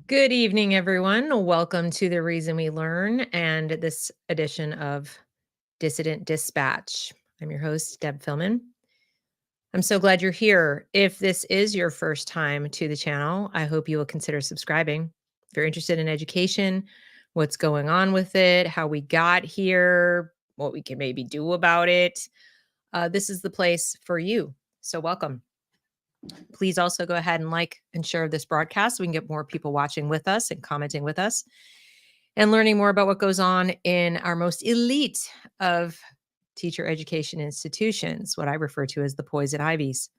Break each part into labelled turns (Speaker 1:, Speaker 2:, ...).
Speaker 1: Good evening, everyone. Welcome to The Reason We Learn and this edition of Dissident Dispatch. I'm your host, Deb Philman. I'm so glad you're here. If this is your first time to the channel, I hope you will consider subscribing. If you're interested in education, what's going on with it, how we got here, what we can maybe do about it, this is the place for you. So welcome. Please also go ahead and like and share this broadcast so we can get more people watching with us and commenting with us and learning more about what goes on in our most elite of teacher education institutions, what I refer to as the poison ivies.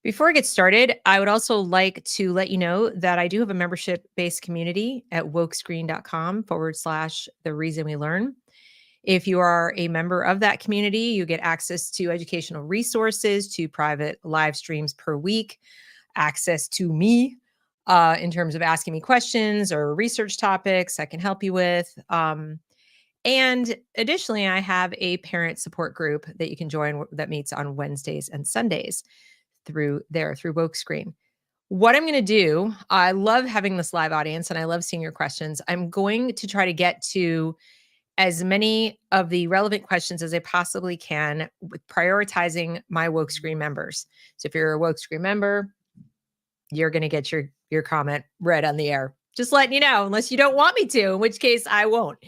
Speaker 1: Before I get started, I would also like to let you know that I do have a membership-based community at wokescreen.com/the reason we learn. If you are a member of that community, you get access to educational resources, to private live streams per week, access to me in terms of asking me questions or research topics I can help you with. And additionally, I have a parent support group that you can join that meets on Wednesdays and Sundays through Woke Screen. What I'm going to do, I love having this live audience and I love seeing your questions. I'm going to try to get to as many of the relevant questions as I possibly can with prioritizing my Woke Screen members. So if you're a Woke Screen member, you're going to get your comment read on the air. Just letting you know, unless you don't want me to, in which case I won't.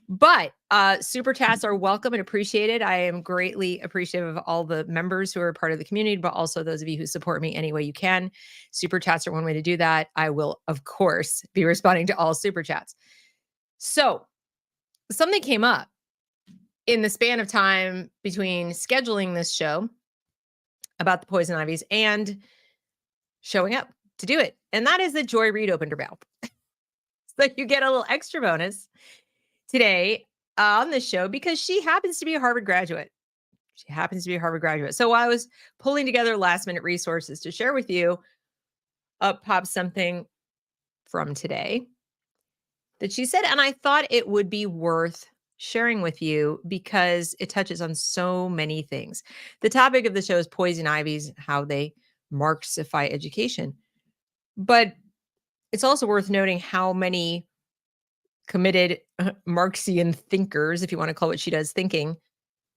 Speaker 1: But super chats are welcome and appreciated. I am greatly appreciative of all the members who are part of the community, but also those of you who support me any way you can. Super chats are one way to do that. I will, of course, be responding to all super chats. So something came up in the span of time between scheduling this show about the poison ivies and showing up to do it. And that is that Joy Reid opened her mouth. So you get a little extra bonus today on this show because she happens to be a Harvard graduate. So while I was pulling together last minute resources to share with you, up pops something from today that she said, and I thought it would be worth sharing with you because it touches on so many things. The topic of the show is poison ivies, how they Marxify education. But it's also worth noting how many committed Marxian thinkers, if you want to call what she does thinking,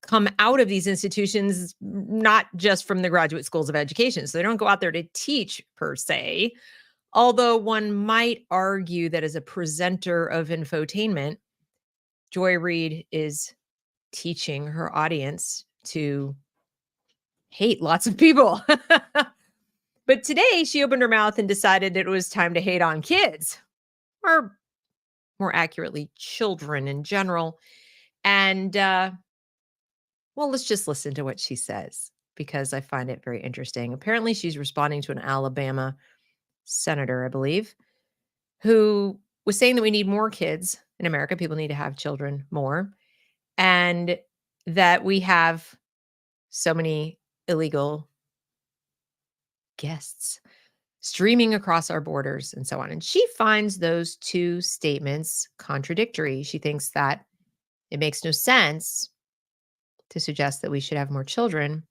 Speaker 1: come out of these institutions, not just from the graduate schools of education. So they don't go out there to teach per se, although one might argue that as a presenter of infotainment, Joy Reid is teaching her audience to hate lots of people. But today she opened her mouth and decided it was time to hate on kids, or more accurately, children in general. And well, let's just listen to what she says because I find it very interesting. Apparently, she's responding to an Alabama senator, I believe, who was saying that we need more kids in America. People need to have children more. And that we have so many illegal guests streaming across our borders and so on. And she finds those two statements contradictory. She thinks that it makes no sense to suggest that we should have more children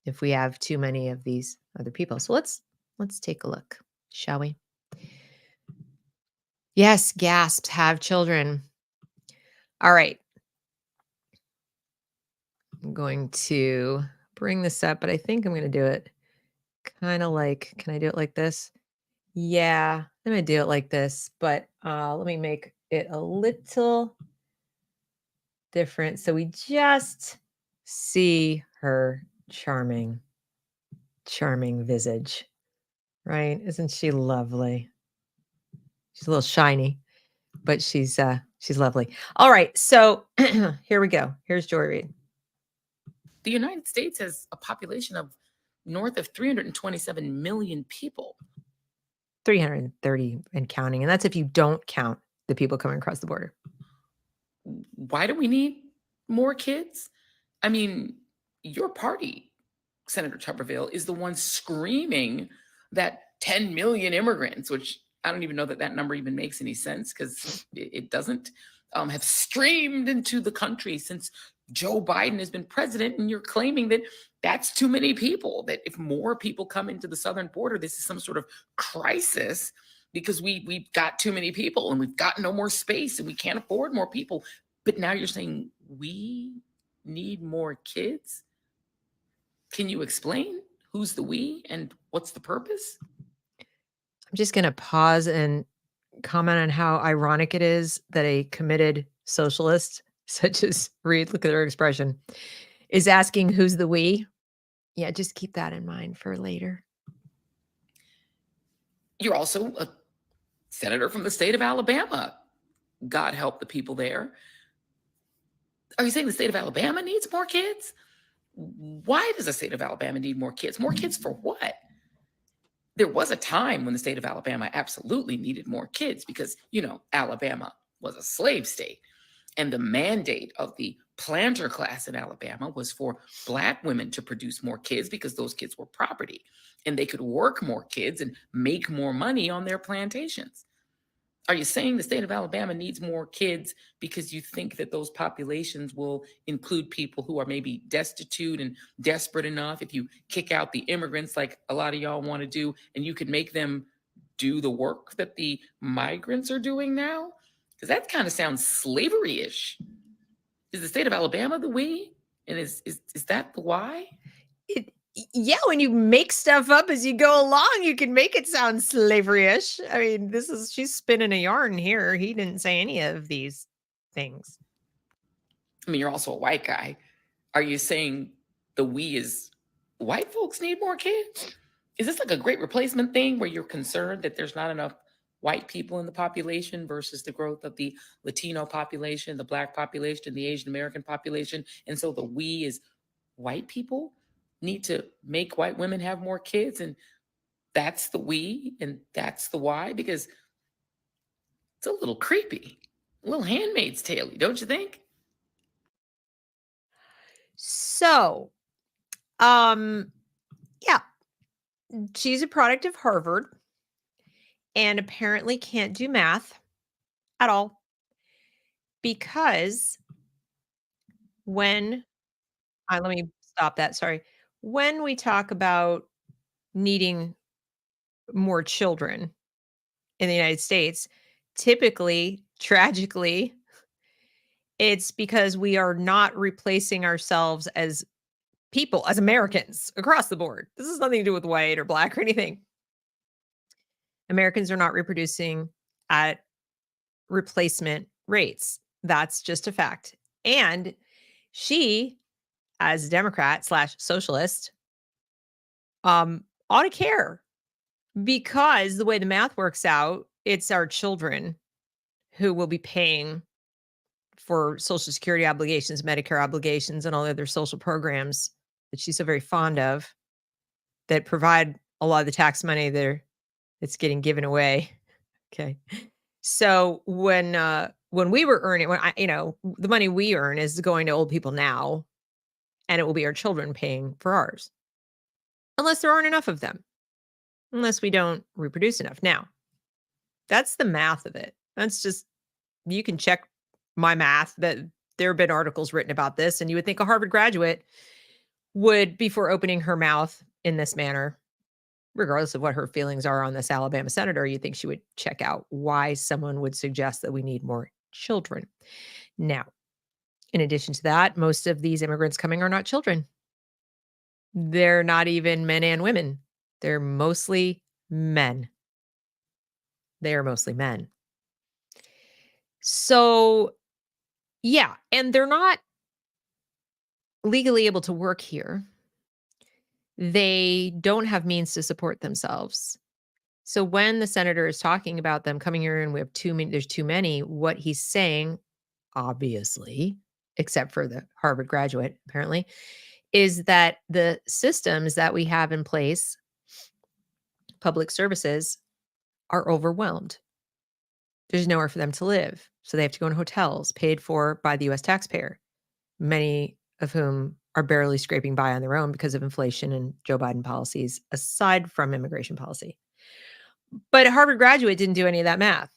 Speaker 1: if we have too many of these other people. So let's take a look, shall we? Yes, gasps, have children. All right. I'm going to bring this up, but I think I'm going to do it kind of like, can I do it like this? Yeah, I'm going to do it like this, but let me make it a little different. So we just see her charming visage, right? Isn't she lovely? She's a little shiny, but she's lovely. All right. So here we go. Here's Joy Reid.
Speaker 2: The United States has a population of north of 327 million people.
Speaker 1: 330 and counting. And that's if you don't count the people coming across the border.
Speaker 2: Why do we need more kids? I mean, your party, Senator Tuberville, is the one screaming that 10 million immigrants, which I don't even know that that number even makes any sense because it doesn't, have streamed into the country since Joe Biden has been president, and you're claiming that that's too many people, that if more people come into the southern border, this is some sort of crisis because we've got too many people and we've got no more space and we can't afford more people. But now you're saying we need more kids? Can you explain who's the we and what's the purpose?
Speaker 1: I'm just going to pause and comment on how ironic it is that a committed socialist, such as Reid, look at her expression, is asking who's the we. Yeah, just keep that in mind for later.
Speaker 2: You're also a senator from the state of Alabama. God help the people there. Are you saying the state of Alabama needs more kids? Why does the state of Alabama need more kids? More kids for what? There was a time when the state of Alabama absolutely needed more kids because, Alabama was a slave state. And the mandate of the planter class in Alabama was for Black women to produce more kids because those kids were property and they could work more kids and make more money on their plantations. Are you saying the state of Alabama needs more kids because you think that those populations will include people who are maybe destitute and desperate enough if you kick out the immigrants like a lot of y'all want to do, and you could make them do the work that the migrants are doing now? Because that kind of sounds slavery-ish. Is the state of Alabama the we? And is that the why?
Speaker 1: Yeah, when you make stuff up as you go along, you can make it sound slavery-ish. I mean, she's spinning a yarn here. He didn't say any of these things.
Speaker 2: I mean, you're also a white guy. Are you saying the we is white folks need more kids? Is this like a great replacement thing where you're concerned that there's not enough white people in the population versus the growth of the Latino population, the Black population, the Asian American population? And so the we is white people need to make white women have more kids, and that's the we and that's the why? Because it's a little creepy, a little Handmaid's Tale-y, don't you think?
Speaker 1: So, yeah, she's a product of Harvard and apparently can't do math at all because let me stop that. Sorry. When we talk about needing more children in the United States, typically, tragically, it's because we are not replacing ourselves as people, as Americans across the board. This has nothing to do with white or Black or anything. Americans are not reproducing at replacement rates. That's just a fact. And she, as a Democrat / socialist, ought to care, because the way the math works out, it's our children who will be paying for Social Security obligations, Medicare obligations, and all the other social programs that she's so very fond of that provide a lot of the tax money that's getting given away. Okay. So when we were earning, the money we earn is going to old people now, and it will be our children paying for ours. Unless there aren't enough of them. Unless we don't reproduce enough. Now, that's the math of it. That's just, you can check my math, that there have been articles written about this, and you would think a Harvard graduate would, before opening her mouth in this manner, regardless of what her feelings are on this Alabama senator, you think she would check out why someone would suggest that we need more children. Now, in addition to that, most of these immigrants coming are not children. They're not even men and women. They're mostly men. They are mostly men. So, yeah, and they're not legally able to work here. They don't have means to support themselves. So when the senator is talking about them coming here and we have there's too many, what he's saying, obviously, except for the Harvard graduate, apparently, is that the systems that we have in place, public services, are overwhelmed. There's nowhere for them to live. So they have to go in hotels paid for by the US taxpayer, many of whom are barely scraping by on their own because of inflation and Joe Biden policies, aside from immigration policy. But a Harvard graduate didn't do any of that math.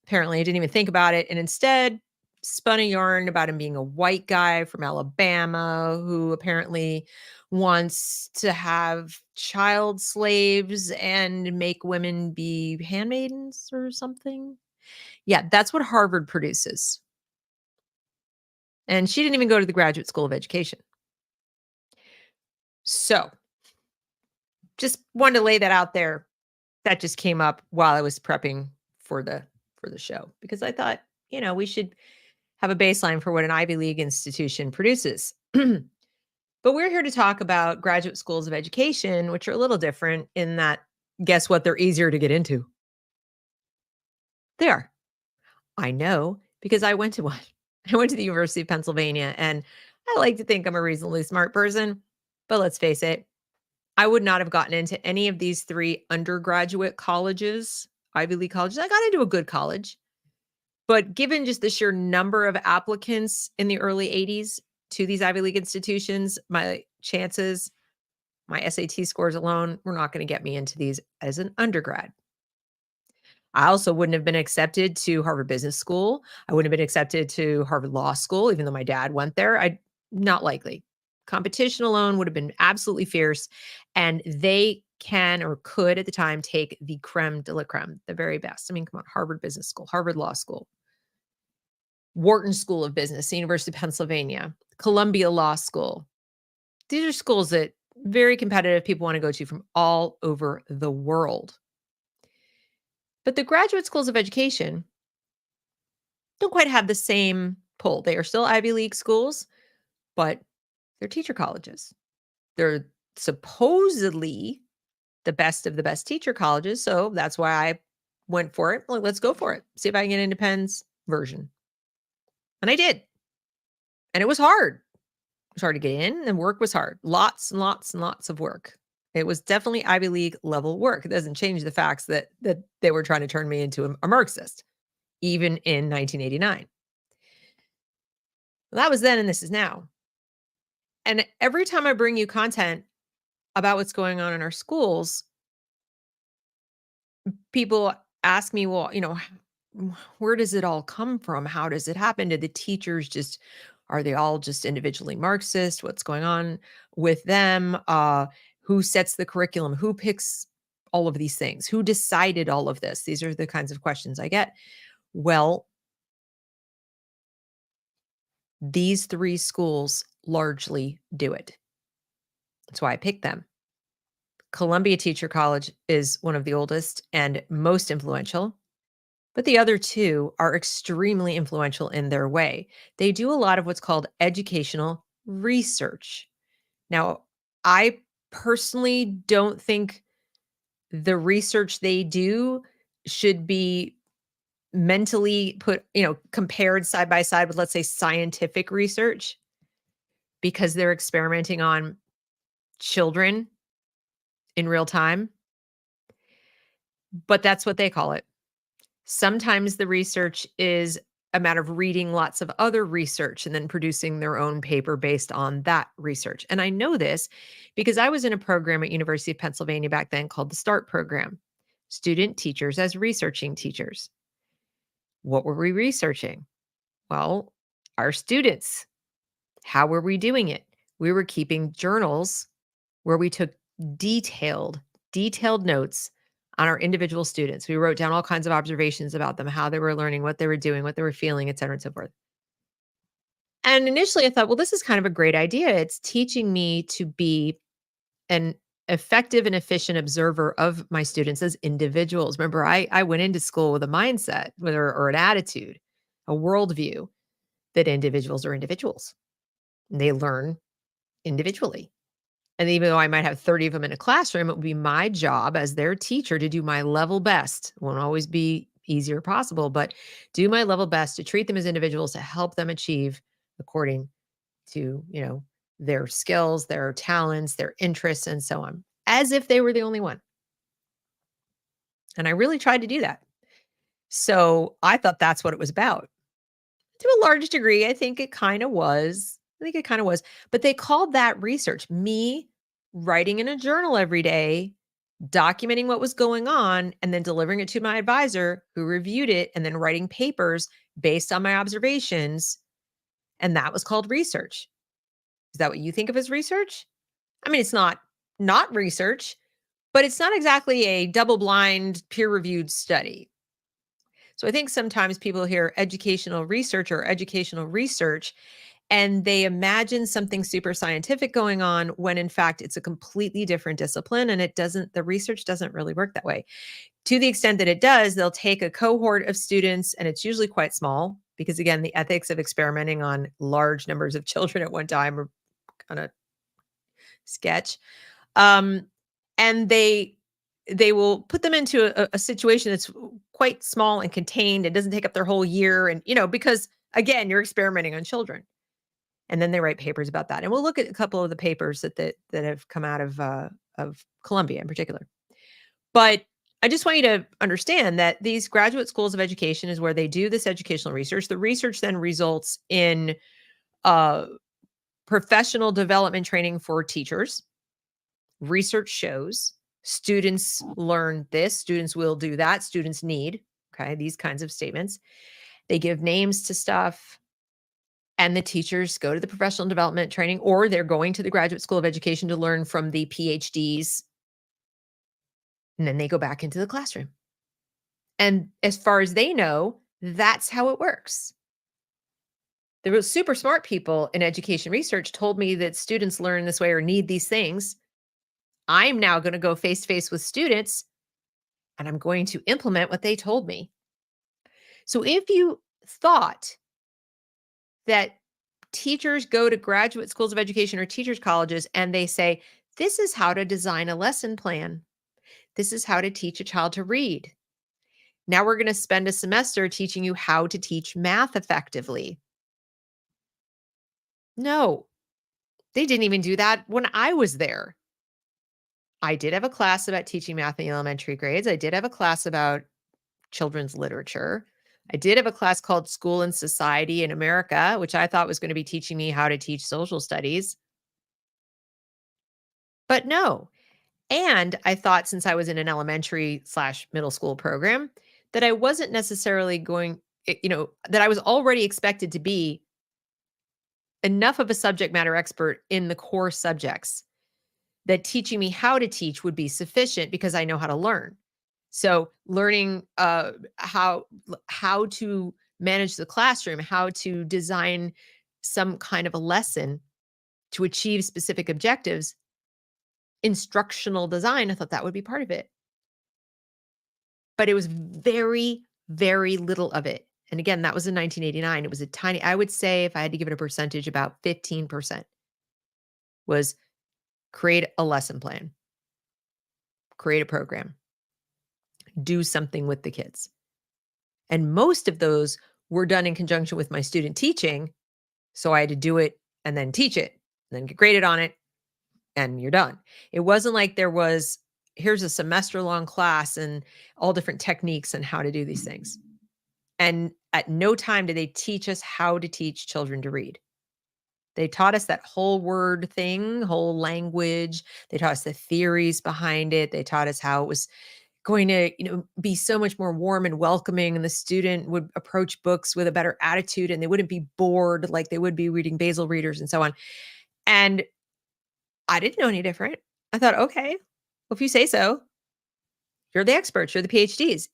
Speaker 1: Apparently, he didn't even think about it. And instead, spun a yarn about him being a white guy from Alabama who apparently wants to have child slaves and make women be handmaidens or something. Yeah, that's what Harvard produces. And she didn't even go to the Graduate School of Education. So, just wanted to lay that out there. That just came up while I was prepping for the show because I thought, we should have a baseline for what an Ivy League institution produces. But we're here to talk about graduate schools of education, which are a little different in that, guess what? They're easier to get into. They are. I know because I went to one. I went to the University of Pennsylvania, and I like to think I'm a reasonably smart person. But let's face it, I would not have gotten into any of these 3 undergraduate colleges, Ivy League colleges. I got into a good college. But given just the sheer number of applicants in the early 80s to these Ivy League institutions, my chances, my SAT scores alone, were not going to get me into these as an undergrad. I also wouldn't have been accepted to Harvard Business School. I wouldn't have been accepted to Harvard Law School, even though my dad went there. Not likely. Competition alone would have been absolutely fierce. And they can or could at the time take the creme de la creme, the very best. I mean, come on, Harvard Business School, Harvard Law School, Wharton School of Business, the University of Pennsylvania, Columbia Law School. These are schools that very competitive people want to go to from all over the world. But the graduate schools of education don't quite have the same pull. They are still Ivy League schools, but they're teacher colleges. They're supposedly the best of the best teacher colleges. So that's why I went for it. Let's go for it. See if I can get into Penn's version. And I did. And it was hard. It was hard to get in, and work was hard. Lots and lots and lots of work. It was definitely Ivy League level work. It doesn't change the facts that they were trying to turn me into a Marxist, even in 1989. Well, that was then, and this is now. And every time I bring you content about what's going on in our schools, people ask me, well, where does it all come from? How does it happen? Did the teachers are they all just individually Marxist? What's going on with them? Who sets the curriculum? Who picks all of these things? Who decided all of this? These are the kinds of questions I get. Well, these 3 schools largely do it. That's why I picked them. Columbia Teacher College is one of the oldest and most influential, but the other 2 are extremely influential in their way. They do a lot of what's called educational research. Now, I personally don't think the research they do should be mentally compared side by side with, let's say, scientific research, because they're experimenting on children in real time. But that's what they call it. Sometimes the research is a matter of reading lots of other research and then producing their own paper based on that research. And I know this because I was in a program at University of Pennsylvania back then called the START program, Student Teachers as Researching Teachers. What were we researching? Well, our students. How were we doing it? We were keeping journals where we took detailed notes on our individual students. We wrote down all kinds of observations about them, how they were learning, what they were doing, what they were feeling, et cetera, and so forth. And initially I thought, well, this is kind of a great idea. It's teaching me to be an effective and efficient observer of my students as individuals. Remember, I went into school with a mindset or an attitude, a worldview that individuals are individuals. They learn individually. And even though I might have 30 of them in a classroom, it would be my job as their teacher to do my level best. It won't always be easy or possible, but do my level best to treat them as individuals, to help them achieve according to, their skills, their talents, their interests, and so on, as if they were the only one. And I really tried to do that. So I thought that's what it was about. To a large degree, I think it kind of was. But they called that research. Me writing in a journal every day documenting what was going on, and then delivering it to my advisor who reviewed it, and then writing papers based on my observations. And that was called research. Is that what you think of as research? I mean, it's not research, but it's not exactly a double-blind, peer-reviewed study. So I think sometimes people hear educational research or educational research, and they imagine something super scientific going on when in fact it's a completely different discipline, and the research doesn't really work that way. To the extent that it does, they'll take a cohort of students, and it's usually quite small because, again, the ethics of experimenting on large numbers of children at one time are kind of sketch. And they will put them into a situation that's quite small and contained. It doesn't take up their whole year, and because again, you're experimenting on children. And then they write papers about that. And we'll look at a couple of the papers that have come out of Columbia in particular. But I just want you to understand that these graduate schools of education is where they do this educational research. The research then results in professional development training for teachers. Research shows students learn this, students will do that, students need, okay, these kinds of statements. They give names to stuff, and the teachers go to the professional development training, or they're going to the graduate school of education to learn from the PhDs. And then they go back into the classroom. And as far as they know, that's how it works. The real super smart people in education research told me that students learn this way or need these things. I'm now going to go face to face with students, and I'm going to implement what they told me. So if you thought that teachers go to graduate schools of education or teachers' colleges and they say, this is how to design a lesson plan, this is how to teach a child to read. Now we're going to spend a semester teaching you how to teach math effectively. No, they didn't even do that when I was there. I did have a class about teaching math in the elementary grades. I did have a class about children's literature. I did have a class called School and Society in America, which I thought was going to be teaching me how to teach social studies. But no. And I thought, since I was in an elementary/middle school program, that I wasn't necessarily that I was already expected to be enough of a subject matter expert in the core subjects that teaching me how to teach would be sufficient because I know how to learn. So learning how to manage the classroom, how to design some kind of a lesson to achieve specific objectives, instructional design, I thought that would be part of it. But it was very, very little of it. And again, that was in 1989. It was a tiny, I would say, if I had to give it a percentage, about 15% was create a lesson plan, create a program, do something with the kids. And most of those were done in conjunction with my student teaching. So I had to do it and then teach it, and then get graded on it, and you're done. It wasn't like there was, here's a semester-long class and all different techniques and how to do these things. And at no time did they teach us how to teach children to read. They taught us that whole word thing, whole language. They taught us the theories behind it. They taught us how it was going to, be so much more warm and welcoming, and the student would approach books with a better attitude, and they wouldn't be bored like they would be reading basal readers and so on. And I didn't know any different. I thought, okay, well, if you say so, you're the experts, you're the PhDs.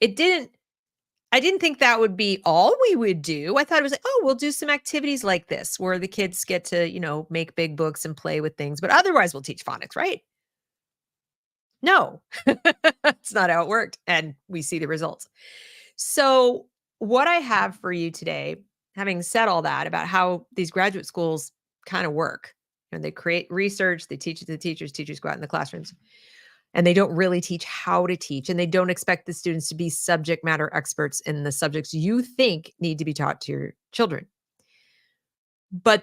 Speaker 1: I didn't think that would be all we would do. I thought it was like, oh, we'll do some activities like this where the kids get to, make big books and play with things, but otherwise we'll teach phonics, right? No, that's not how it worked. And we see the results. So what I have for you today, having said all that about how these graduate schools kind of work, and they create research, they teach it to the teachers go out in the classrooms, and they don't really teach how to teach, and they don't expect the students to be subject matter experts in the subjects you think need to be taught to your children. But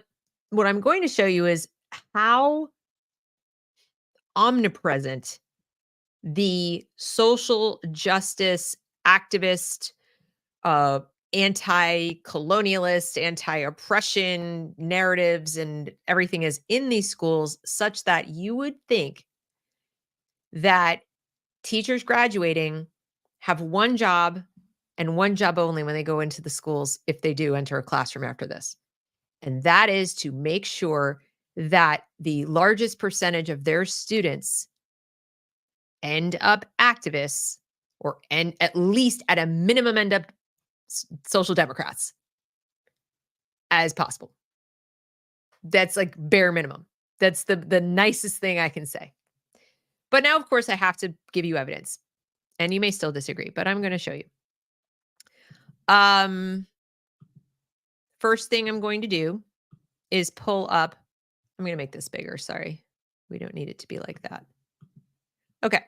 Speaker 1: what I'm going to show you is how omnipresent the social justice activist, anti-colonialist, anti-oppression narratives and everything is in these schools, such that you would think that teachers graduating have one job and one job only when they go into the schools, if they do enter a classroom after this. And that is to make sure that the largest percentage of their students end up activists or at least at a minimum end up social democrats as possible. That's like bare minimum. That's the nicest thing I can say. But now, of course, I have to give you evidence. And you may still disagree, but I'm going to show you. First thing I'm going to do is pull up. I'm going to make this bigger. Sorry. We don't need it to be like that. Okay.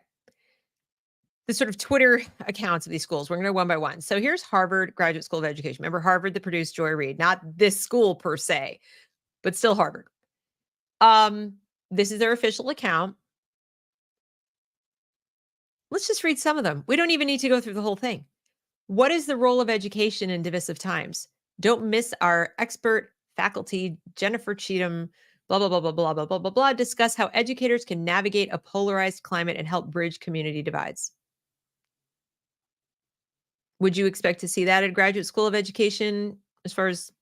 Speaker 1: The sort of Twitter accounts of these schools. We're going to go one by one. So here's Harvard Graduate School of Education. Remember Harvard that produced Joy Reid, not this school per se, but still Harvard. This is their official account. Let's just read some of them. We don't even need to go through the whole thing. What is the role of education in divisive times? Don't miss our expert faculty, Jennifer Cheatham, blah, blah, blah, blah, blah, blah, blah, blah, blah, discuss how educators can navigate a polarized climate and help bridge community divides. Would you expect to see that at Graduate School of Education as far as,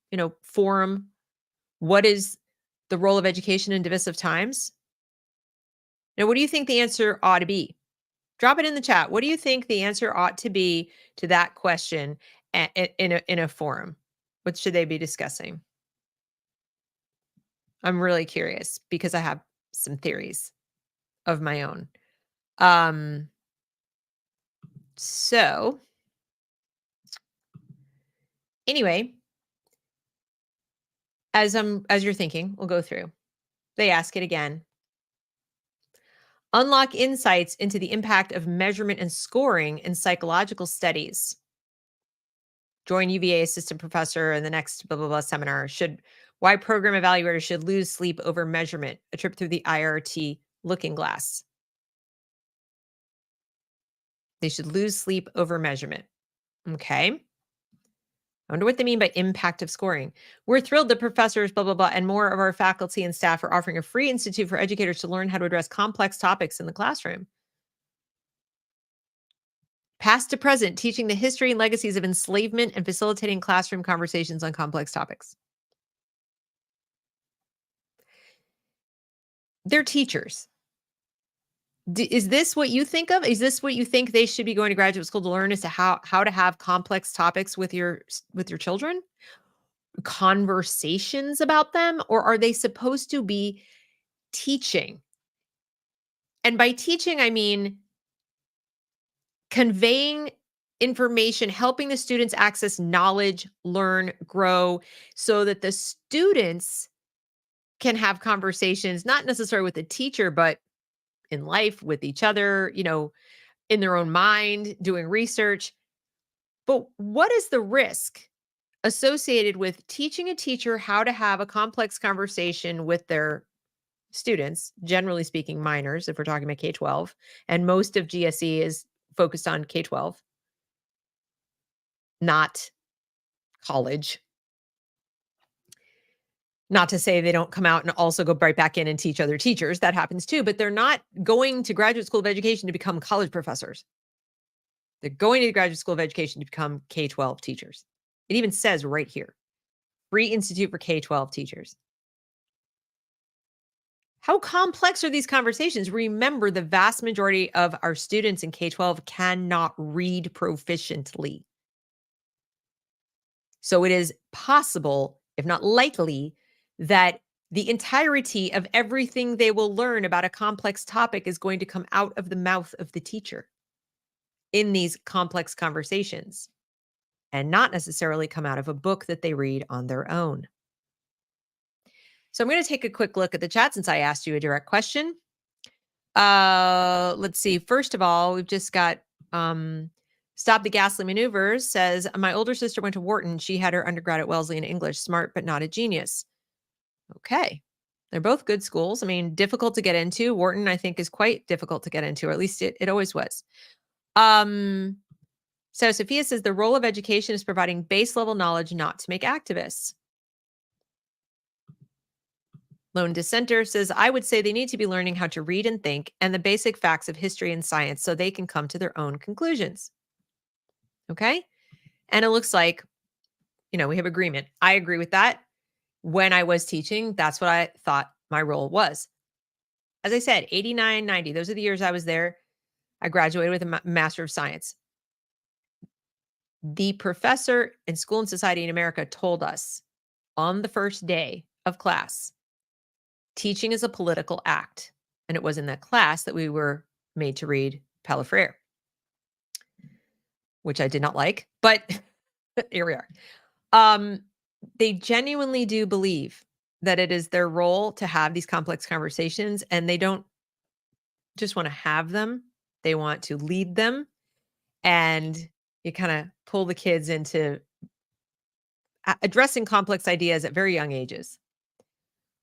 Speaker 1: forum? What is the role of education in divisive times? Now, what do you think the answer ought to be? Drop it in the chat. What do you think the answer ought to be to that question in a forum? What should they be discussing? I'm really curious because I have some theories of my own. So anyway, as you're thinking, we'll go through. They ask it again. Unlock insights into the impact of measurement and scoring in psychological studies. Join UVA assistant professor in the next blah, blah, blah seminar. Why program evaluators should lose sleep over measurement. A trip through the IRT looking glass. They should lose sleep over measurement. Okay. I wonder what they mean by impact of scoring. We're thrilled that professors, blah, blah, blah, and more of our faculty and staff are offering a free institute for educators to learn how to address complex topics in the classroom. Past to present, teaching the history and legacies of enslavement and facilitating classroom conversations on complex topics. They're teachers. Is this what you think of? Is this what you think they should be going to graduate school to learn, as to how to have complex topics with your children? Conversations about them? Or are they supposed to be teaching? And by teaching, I mean conveying information, helping the students access knowledge, learn, grow, so that the students can have conversations, not necessarily with the teacher, but in life with each other, in their own mind, doing research. But what is the risk associated with teaching a teacher how to have a complex conversation with their students, generally speaking, minors, if we're talking about K-12, and most of GSE is focused on K-12, not college. Not to say they don't come out and also go right back in and teach other teachers. That happens too, but they're not going to Graduate School of Education to become college professors. They're going to the Graduate School of Education to become K-12 teachers. It even says right here, Free Institute for K-12 Teachers. How complex are these conversations? Remember, the vast majority of our students in K-12 cannot read proficiently. So it is possible, if not likely, that the entirety of everything they will learn about a complex topic is going to come out of the mouth of the teacher in these complex conversations, and not necessarily come out of a book that they read on their own. So I'm going to take a quick look at the chat since I asked you a direct question. Let's see. First of all, we've just got Stop the Ghastly Maneuvers says, my older sister went to Wharton. She had her undergrad at Wellesley in English. Smart, but not a genius. Okay. They're both good schools. I mean, difficult to get into. Wharton, I think, is quite difficult to get into, or at least it always was. So Sophia says, the role of education is providing base level knowledge, not to make activists. Lone dissenter says, I would say they need to be learning how to read and think and the basic facts of history and science so they can come to their own conclusions. Okay. And it looks like, we have agreement. I agree with that. When I was teaching, that's what I thought my role was. As I said, 89, 90, those are the years I was there. I graduated with a Master of Science. The professor in School and Society in America told us on the first day of class, teaching is a political act. And it was in that class that we were made to read Paulo Freire, which I did not like, but here we are. They genuinely do believe that it is their role to have these complex conversations, and they don't just want to have them. They want to lead them, and you kind of pull the kids into addressing complex ideas at very young ages.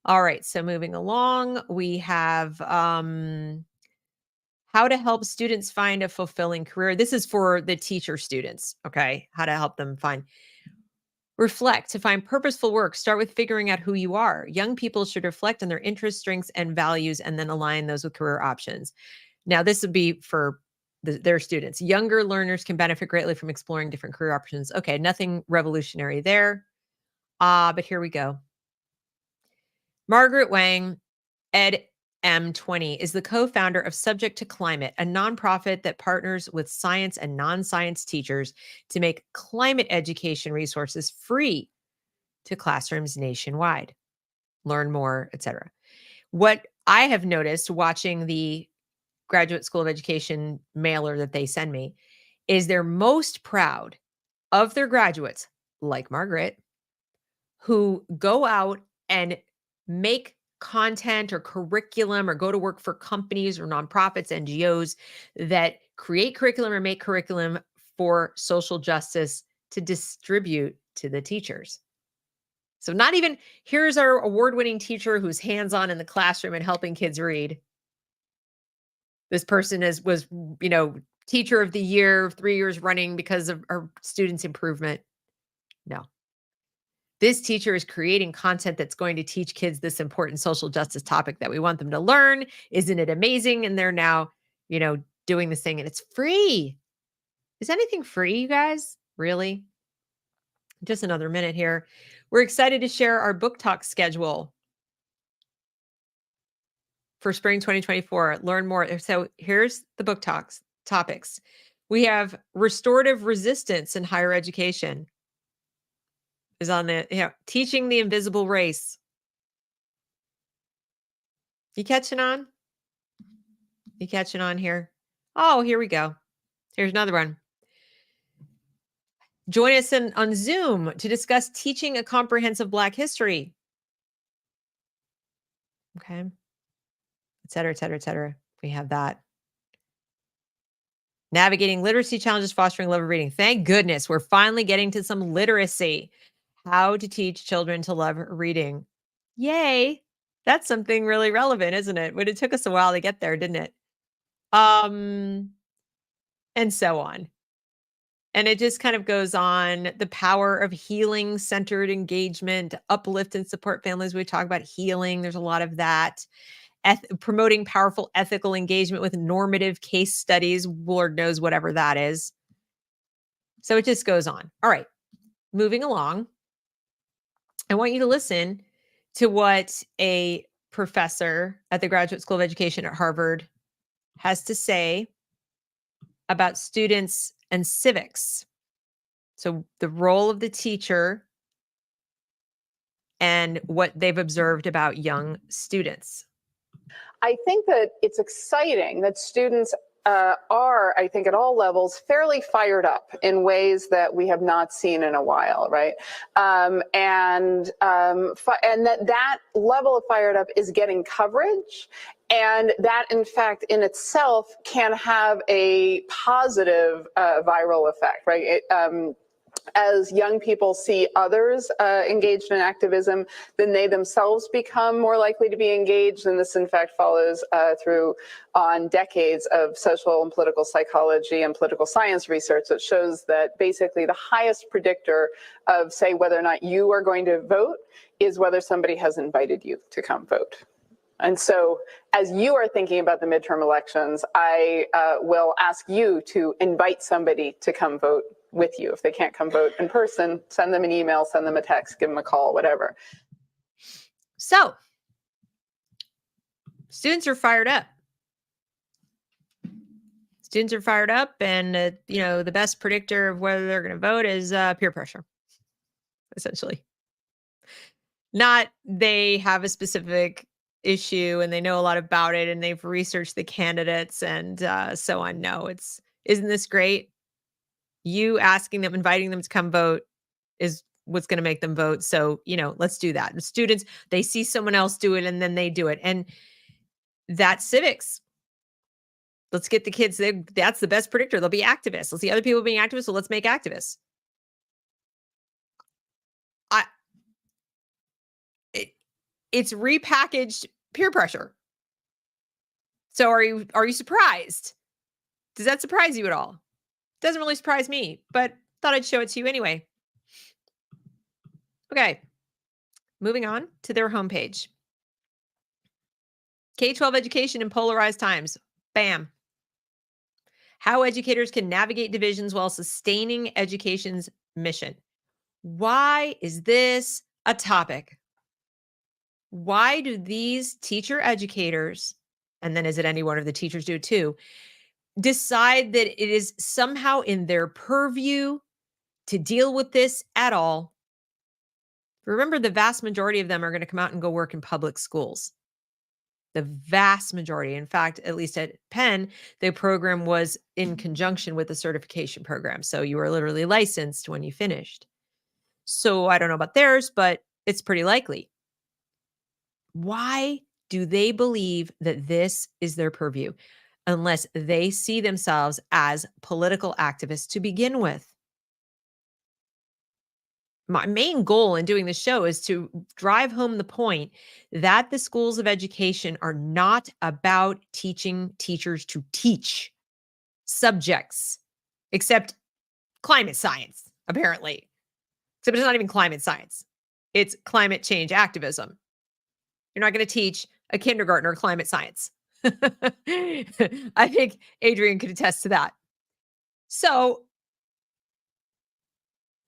Speaker 1: All right, so moving along, we have how to help students find a fulfilling career. This is for the teacher students, okay? How to help them reflect to find purposeful work. Start with figuring out who you are. Young people should reflect on their interests, strengths, and values, and then align those with career options. Now, this would be for their students. Younger learners can benefit greatly from exploring different career options. Okay, nothing revolutionary there. But here we go. Margaret Wang, Ed M20, is the co-founder of Subject to Climate, a nonprofit that partners with science and non-science teachers to make climate education resources free to classrooms nationwide. Learn more, etc. What I have noticed watching the Graduate School of Education mailer that they send me is they're most proud of their graduates, like Margaret, who go out and make content or curriculum or go to work for companies or nonprofits, NGOs that create curriculum or make curriculum for social justice to distribute to the teachers. So not even, here's our award-winning teacher who's hands-on in the classroom and helping kids read. This person was teacher of the year 3 years running because of our students' improvement. No. This teacher is creating content that's going to teach kids this important social justice topic that we want them to learn. Isn't it amazing? And they're now, doing this thing, and it's free. Is anything free, you guys? Really? Just another minute here. We're excited to share our book talk schedule for spring 2024. Learn more. So here's the book talks topics. We have restorative resistance in higher education. Is on the teaching the invisible race. You catching on? You catching on here? Oh, here we go. Here's another one. Join us on Zoom to discuss teaching a comprehensive Black history. Okay. Et cetera, et cetera, et cetera. We have that. Navigating literacy challenges, fostering love of reading. Thank goodness we're finally getting to some literacy. How to teach children to love reading. Yay. That's something really relevant, isn't it? But it took us a while to get there, didn't it? And so on. And it just kind of goes on. The power of healing centered engagement, uplift and support families. We talk about healing. There's a lot of that. Promoting powerful ethical engagement with normative case studies. Lord knows whatever that is. So it just goes on. All right. Moving along. I want you to listen to what a professor at the Graduate School of Education at Harvard has to say about students and civics. So the role of the teacher and what they've observed about young students.
Speaker 3: I think that it's exciting that students are, I think, at all levels, fairly fired up in ways that we have not seen in a while, right? And that level of fired up is getting coverage, and that, in fact, in itself can have a positive viral effect, right? as young people see others engaged in activism, then they themselves become more likely to be engaged. And this, in fact, follows through on decades of social and political psychology and political science research that shows that basically the highest predictor of, say, whether or not you are going to vote is whether somebody has invited you to come vote. And so as you are thinking about the midterm elections, I will ask you to invite somebody to come vote with you. If they can't come vote in person, send them an email, send them a text, give them a call, whatever.
Speaker 1: So students are fired up. Students are fired up, and the best predictor of whether they're going to vote is peer pressure, essentially. Not they have a specific issue and they know a lot about it and they've researched the candidates and so on. No, isn't this great? You asking them, inviting them to come vote is what's going to make them vote. So, let's do that. And students, they see someone else do it and then they do it. And that's civics. Let's get the kids. That's the best predictor. They'll be activists. Let's see other people being activists. So let's make activists. It's repackaged peer pressure. So are you surprised? Does that surprise you at all? Doesn't really surprise me, but thought I'd show it to you anyway. Okay, moving on to their homepage. K-12 education in polarized times. Bam. How educators can navigate divisions while sustaining education's mission. Why is this a topic? Why do these teacher educators, and then is it any one of the teachers do too, decide that it is somehow in their purview to deal with this at all? Remember, the vast majority of them are going to come out and go work in public schools. The vast majority. In fact, at least at Penn, the program was in conjunction with the certification program. So you were literally licensed when you finished. So I don't know about theirs, but it's pretty likely. Why do they believe that this is their purview unless they see themselves as political activists to begin with? My main goal in doing this show is to drive home the point that the schools of education are not about teaching teachers to teach subjects, except climate science, apparently. Except it's not even climate science. It's climate change activism. You're not going to teach a kindergartner climate science. I think Adrian could attest to that. So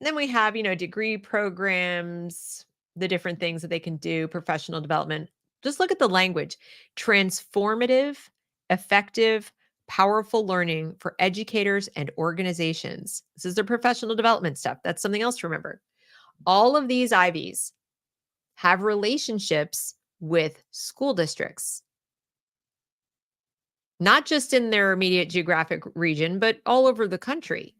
Speaker 1: then we have, degree programs, the different things that they can do, professional development. Just look at the language. Transformative, effective, powerful learning for educators and organizations. This is their professional development stuff. That's something else to remember. All of these Ivies have relationships with school districts, not just in their immediate geographic region, but all over the country,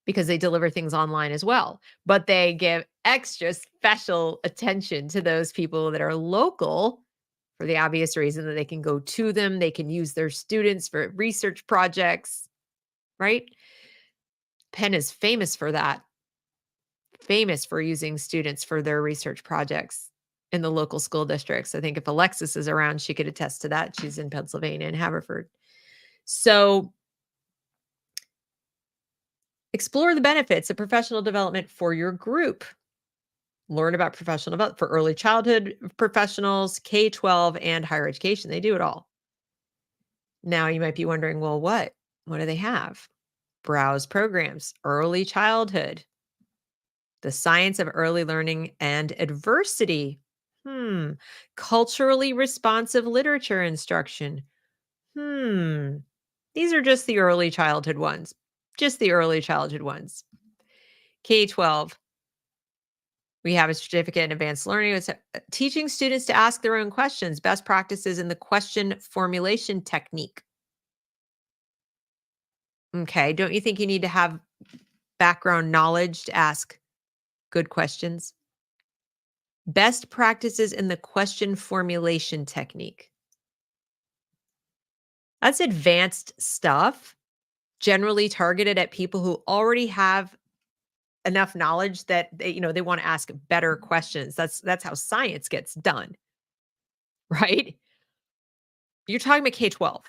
Speaker 1: because they deliver things online as well. But they give extra special attention to those people that are local for the obvious reason that they can go to them. They can use their students for research projects, right? Penn is famous for that. Famous for using students for their research projects in the local school districts. I think if Alexis is around, she could attest to that. She's in Pennsylvania and Haverford. So explore the benefits of professional development for your group. Learn about professional development for early childhood professionals, K-12, and higher education. They do it all. Now you might be wondering, well, what do they have? Browse programs, early childhood, the science of early learning and adversity. Culturally responsive literature instruction. These are just the early childhood ones. Just the early childhood ones. K-12. We have a certificate in advanced learning. It's teaching students to ask their own questions, best practices in the question formulation technique. Okay, don't you think you need to have background knowledge to ask good questions? Best practices in the question formulation technique. That's advanced stuff, generally targeted at people who already have enough knowledge that they want to ask better questions. That's how science gets done, right? You're talking about K-12.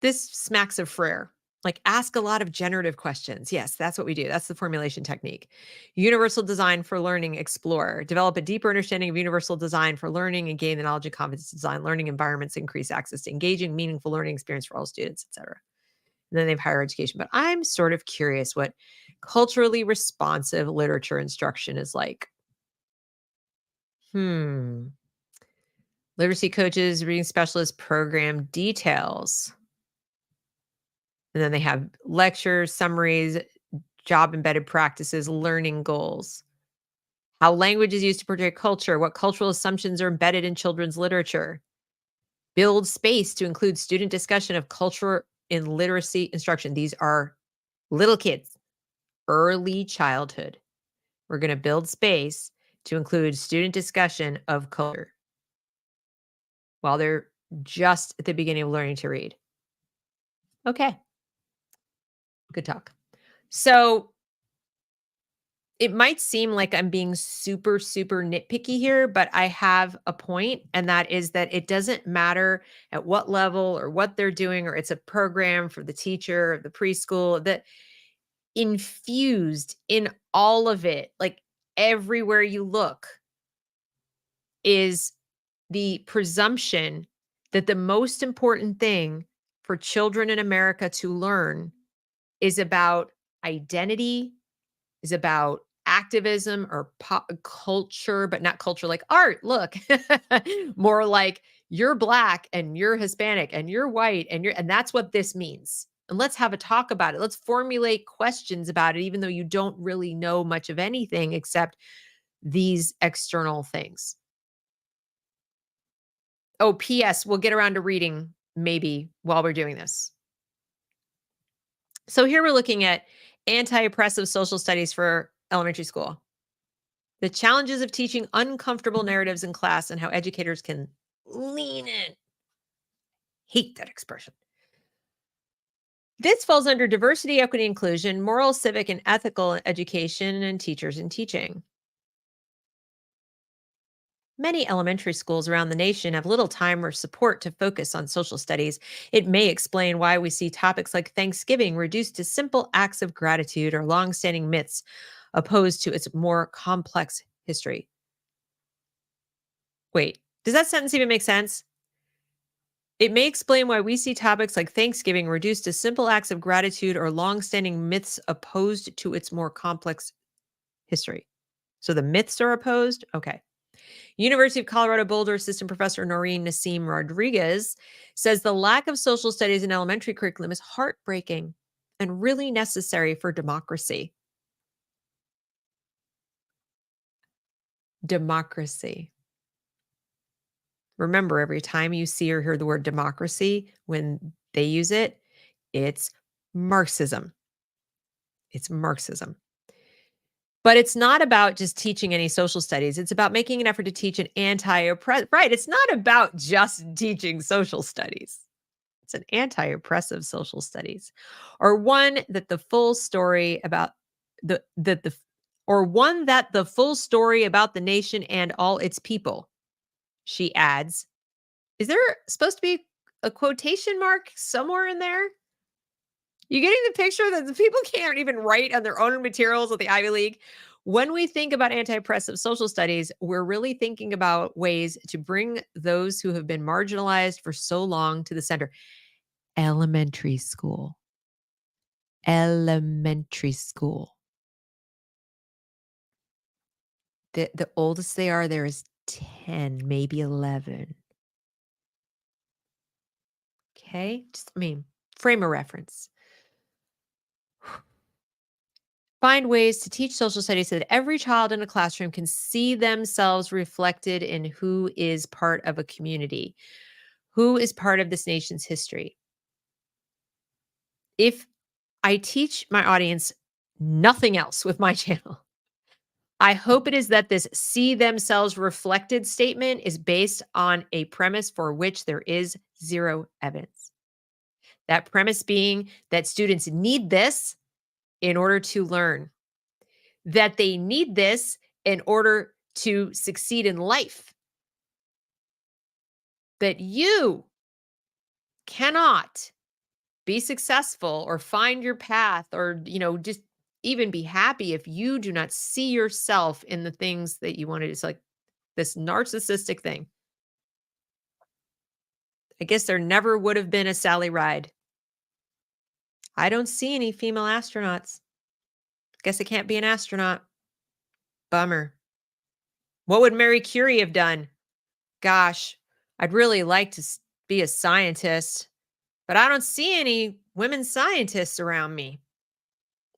Speaker 1: This smacks of Freire. Like, ask a lot of generative questions. Yes, that's what we do. That's the formulation technique. Universal design for learning, explore. Develop a deeper understanding of universal design for learning and gain the knowledge and confidence to design learning environments, increase access to engaging, meaningful learning experience for all students, etc. And then they have higher education. But I'm sort of curious what culturally responsive literature instruction is like. Literacy coaches, reading specialists, program details. And then they have lectures, summaries, job embedded practices, learning goals. How language is used to portray culture, what cultural assumptions are embedded in children's literature. Build space to include student discussion of culture in literacy instruction. These are little kids, early childhood. We're going to build space to include student discussion of culture while they're just at the beginning of learning to read. Okay. Good talk. So it might seem like I'm being super, super nitpicky here, but I have a point, and that is that it doesn't matter at what level or what they're doing, or it's a program for the teacher, the preschool, that infused in all of it, like everywhere you look, is the presumption that the most important thing for children in America to learn is about identity, is about activism or pop culture, but not culture like art. Look, more like you're Black and you're Hispanic and you're white and that's what this means. And let's have a talk about it. Let's formulate questions about it, even though you don't really know much of anything except these external things. Oh, P.S. We'll get around to reading maybe while we're doing this. So here we're looking at anti-oppressive social studies for elementary school. The challenges of teaching uncomfortable narratives in class and how educators can lean in. Hate that expression. This falls under diversity, equity, inclusion, moral, civic, and ethical education, and teachers and teaching. Many elementary schools around the nation have little time or support to focus on social studies. It may explain why we see topics like Thanksgiving reduced to simple acts of gratitude or long-standing myths opposed to its more complex history. Wait, does that sentence even make sense? It may explain why we see topics like Thanksgiving reduced to simple acts of gratitude or long-standing myths opposed to its more complex history. So the myths are opposed? Okay. University of Colorado Boulder Assistant Professor Noreen Nassim Rodriguez says the lack of social studies in elementary curriculum is heartbreaking and really necessary for democracy. Democracy. Remember, every time you see or hear the word democracy, when they use it, it's Marxism. It's Marxism. But it's not about just teaching any social studies. It's about making an effort to teach an anti-oppressive. Right. It's not about just teaching social studies. It's an anti-oppressive social studies, or one that the full story about one that the full story about the nation and all its people. She adds, is there supposed to be a quotation mark somewhere in there? You getting the picture that the people can't even write on their own materials at the Ivy League? When we think about anti-oppressive social studies, we're really thinking about ways to bring those who have been marginalized for so long to the center. Elementary school. Elementary school. The oldest they are there is 10, maybe 11. Okay? Frame of reference. Find ways to teach social studies so that every child in a classroom can see themselves reflected in who is part of a community, who is part of this nation's history. If I teach my audience nothing else with my channel, I hope it is that this see themselves reflected statement is based on a premise for which there is zero evidence. That premise being that students need this in order to learn, that they need this in order to succeed in life, that you cannot be successful or find your path or, just even be happy if you do not see yourself in the things that you want to do. It's like this narcissistic thing. I guess there never would have been a Sally Ride. I don't see any female astronauts. Guess I can't be an astronaut. Bummer. What would Marie Curie have done? Gosh, I'd really like to be a scientist, but I don't see any women scientists around me.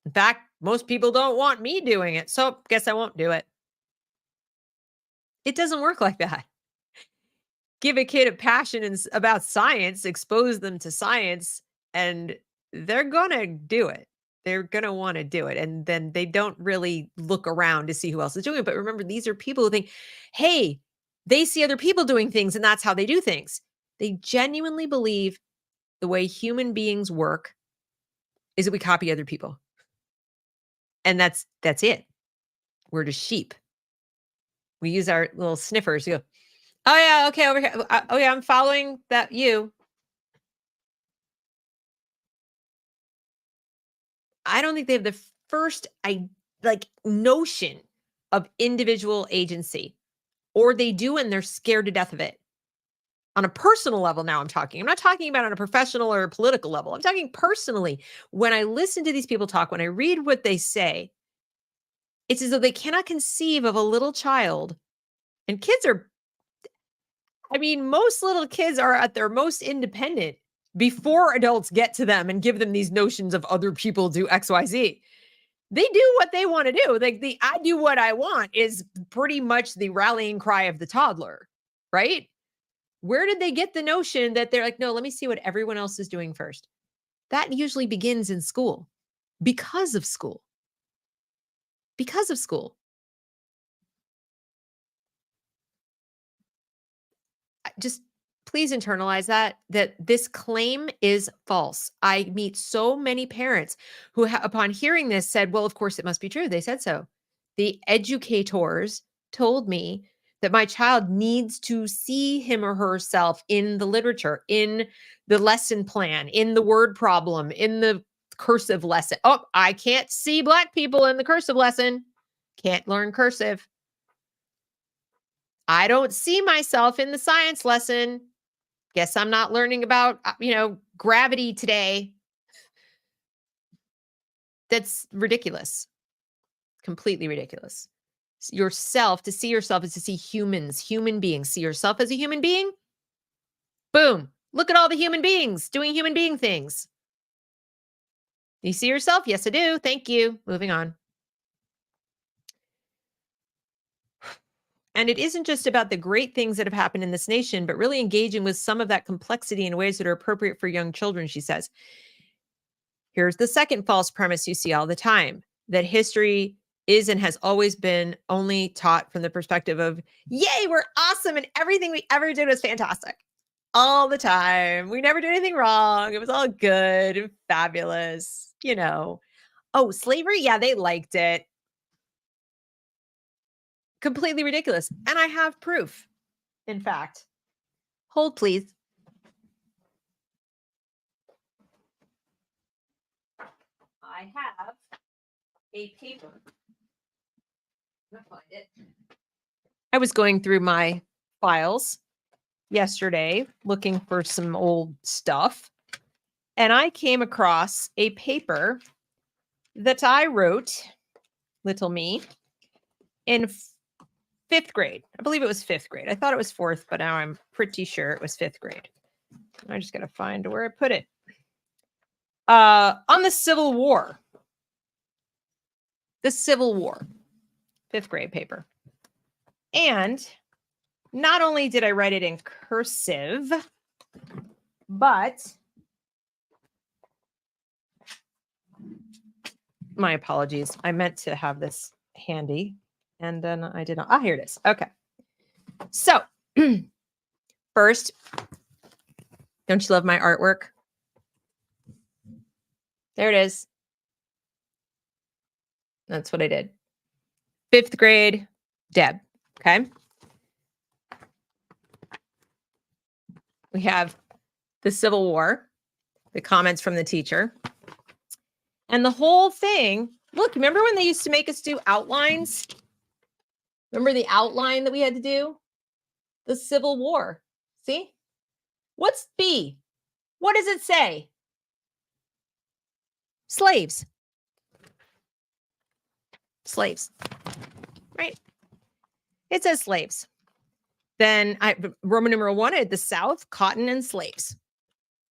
Speaker 1: In fact, most people don't want me doing it, so guess I won't do it. It doesn't work like that. Give a kid a passion about science, expose them to science, and they're going to do it. They're going to want to do it. And then they don't really look around to see who else is doing it. But remember, these are people who think, hey, they see other people doing things and that's how they do things. They genuinely believe the way human beings work is that we copy other people. And that's it. We're just sheep. We use our little sniffers to go, oh yeah, okay, over here. Oh yeah, I'm following that you. I don't think they have the first notion of individual agency, or they do and they're scared to death of it. On a personal level now I'm not talking about on a professional or political level. I'm talking personally. When I listen to these people talk, when I read what they say, it's as though they cannot conceive of a little child. And kids are, most little kids are at their most independent before adults get to them and give them these notions of other people do X, Y, Z. They do what they want to do. Like I do what I want is pretty much the rallying cry of the toddler, right? Where did they get the notion that they're like, no, let me see what everyone else is doing first? That usually begins in school because of school. Because of school. Just please internalize that this claim is false. I meet so many parents who, upon hearing this, said, well, of course it must be true. They said so. The educators told me that my child needs to see him or herself in the literature, in the lesson plan, in the word problem, in the cursive lesson. Oh, I can't see Black people in the cursive lesson. Can't learn cursive. I don't see myself in the science lesson. Guess I'm not learning about, gravity today. That's ridiculous. Completely ridiculous. To see yourself is to see humans, human beings. See yourself as a human being. Boom. Look at all the human beings doing human being things. You see yourself? Yes, I do. Thank you. Moving on. And it isn't just about the great things that have happened in this nation, but really engaging with some of that complexity in ways that are appropriate for young children, she says. Here's the second false premise you see all the time, that history is and has always been only taught from the perspective of, yay, we're awesome and everything we ever did was fantastic. All the time. We never did anything wrong. It was all good and fabulous. Oh, slavery? Yeah, they liked it. Completely ridiculous. And I have proof. In fact, hold please. I have a paper. I'm gonna find it. I was going through my files yesterday looking for some old stuff, and I came across a paper that I wrote, little me, in 5th grade. I believe it was 5th grade. I thought it was 4th, but now I'm pretty sure it was 5th grade. I just got to find where I put it. On the Civil War. The Civil War. 5th grade paper. And not only did I write it in cursive, but my apologies. I meant to have this handy. And then I did not. Ah, here it is. Okay. So first, don't you love my artwork? There it is. That's what I did. 5th grade, Deb. Okay. We have the Civil War, the comments from the teacher, and the whole thing. Look, remember when they used to make us do outlines? Remember the outline that we had to do? The Civil War. See? What's B? What does it say? Slaves. Slaves. Right? It says slaves. Then Roman numeral 1 at the South, cotton and slaves.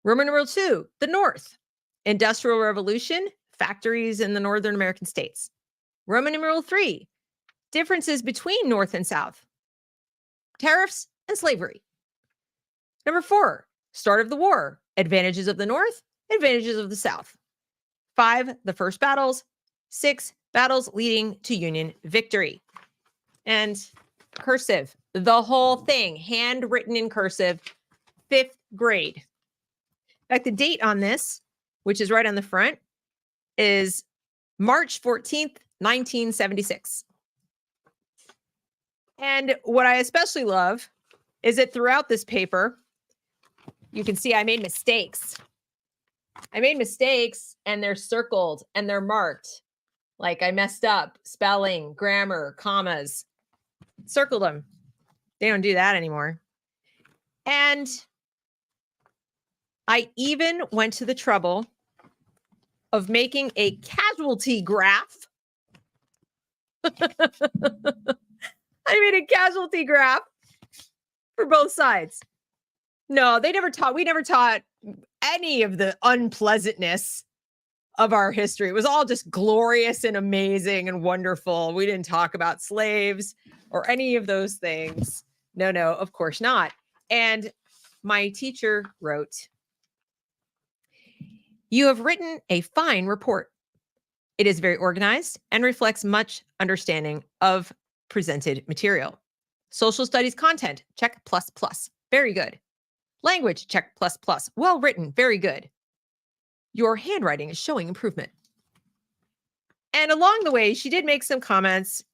Speaker 1: Roman numeral 2, the North, Industrial Revolution, factories in the Northern American states. Roman numeral 3, differences between North and South, tariffs and slavery. Number 4, start of the war, advantages of the North, advantages of the South. 5, the first battles. 6, battles leading to Union victory. And cursive, the whole thing, handwritten in cursive, 5th grade. In fact, the date on this, which is right on the front, is March 14th, 1976. And what I especially love is that throughout this paper, you can see I made mistakes. I made mistakes and they're circled and they're marked. Like I messed up spelling, grammar, commas, circled them. They don't do that anymore. And I even went to the trouble of making a casualty graph. I made a casualty graph for both sides. No, we never taught any of the unpleasantness of our history. It was all just glorious and amazing and wonderful. We didn't talk about slaves or any of those things. No, of course not. And my teacher wrote, "You have written a fine report. It is very organized and reflects much understanding of presented material. Social studies content, check plus plus. Very good. Language, check plus plus. Well written, very good. Your handwriting is showing improvement." And along the way, she did make some comments,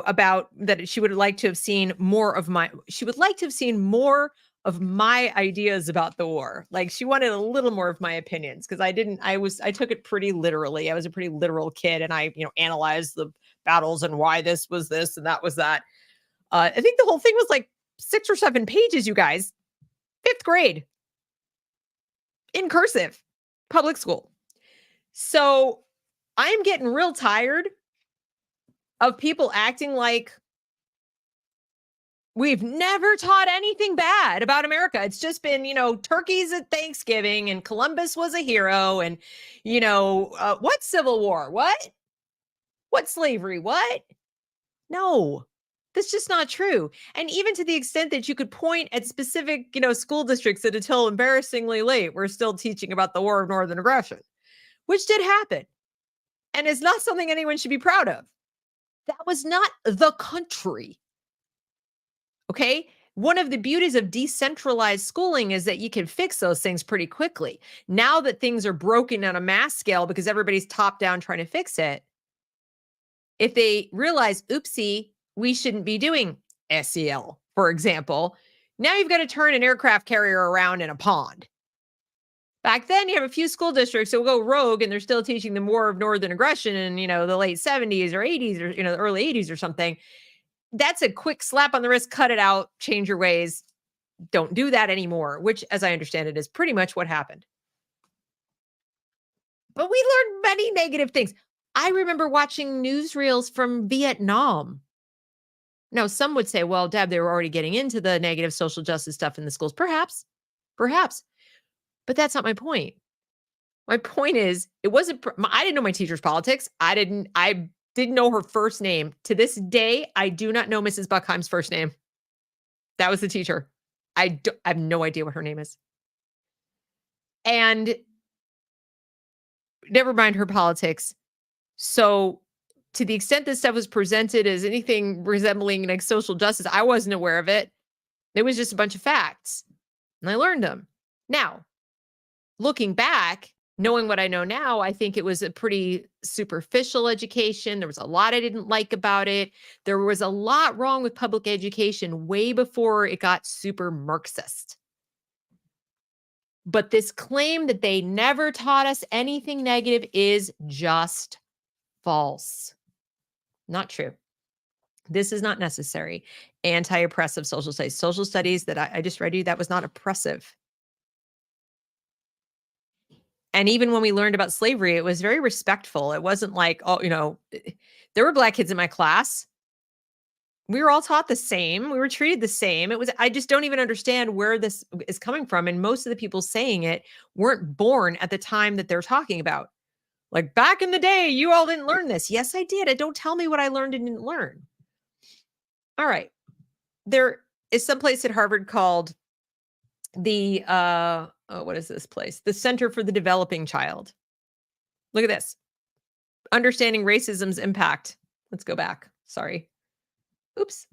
Speaker 1: about that she would like to have seen more of my ideas about the war. Like she wanted a little more of my opinions because I took it pretty literally. I was a pretty literal kid and I, analyzed the battles and why this was this and that was that. I think the whole thing was like 6 or 7 pages, you guys. 5th grade. In cursive, public school. So I'm getting real tired of people acting like we've never taught anything bad about America. It's just been, turkeys at Thanksgiving and Columbus was a hero and, what Civil War? What slavery? What? No, that's just not true. And even to the extent that you could point at specific, school districts that until embarrassingly late, we're still teaching about the War of Northern Aggression, which did happen. And is not something anyone should be proud of. That was not the country. Okay. One of the beauties of decentralized schooling is that you can fix those things pretty quickly. Now that things are broken on a mass scale because everybody's top down trying to fix it, if they realize, oopsie, we shouldn't be doing SEL, for example, now you've got to turn an aircraft carrier around in a pond. Back then, you have a few school districts that will go rogue and they're still teaching the War of Northern Aggression in, the late 70s or 80s or, the early 80s or something. That's a quick slap on the wrist, cut it out, change your ways. Don't do that anymore, which, as I understand it, is pretty much what happened. But we learned many negative things. I remember watching newsreels from Vietnam. Now, some would say, well, Deb, they were already getting into the negative social justice stuff in the schools. Perhaps. But that's not my point. My point is, it wasn't, I didn't know my teacher's politics. I didn't know her first name. To this day, I do not know Mrs. Buckheim's first name. That was the teacher. I have no idea what her name is. And never mind her politics. So to the extent this stuff was presented as anything resembling like social justice, I wasn't aware of it. It was just a bunch of facts. And I learned them. Now, looking back, knowing what I know now, I think it was a pretty superficial education. There was a lot I didn't like about it. There was a lot wrong with public education way before it got super Marxist. But this claim that they never taught us anything negative is just false. Not true. This is not necessary. Anti-oppressive social studies. Social studies that I just read you, that was not oppressive. And even when we learned about slavery, it was very respectful. It wasn't like, oh, there were Black kids in my class. We were all taught the same. We were treated the same. I just don't even understand where this is coming from. And most of the people saying it weren't born at the time that they're talking about. Like, back in the day, you all didn't learn this. Yes, I did. Don't tell me what I learned and didn't learn. All right. There is some place at Harvard called the, what is this place? The Center for the Developing Child. Look at this. Understanding racism's impact. Let's go back. Sorry. Oops.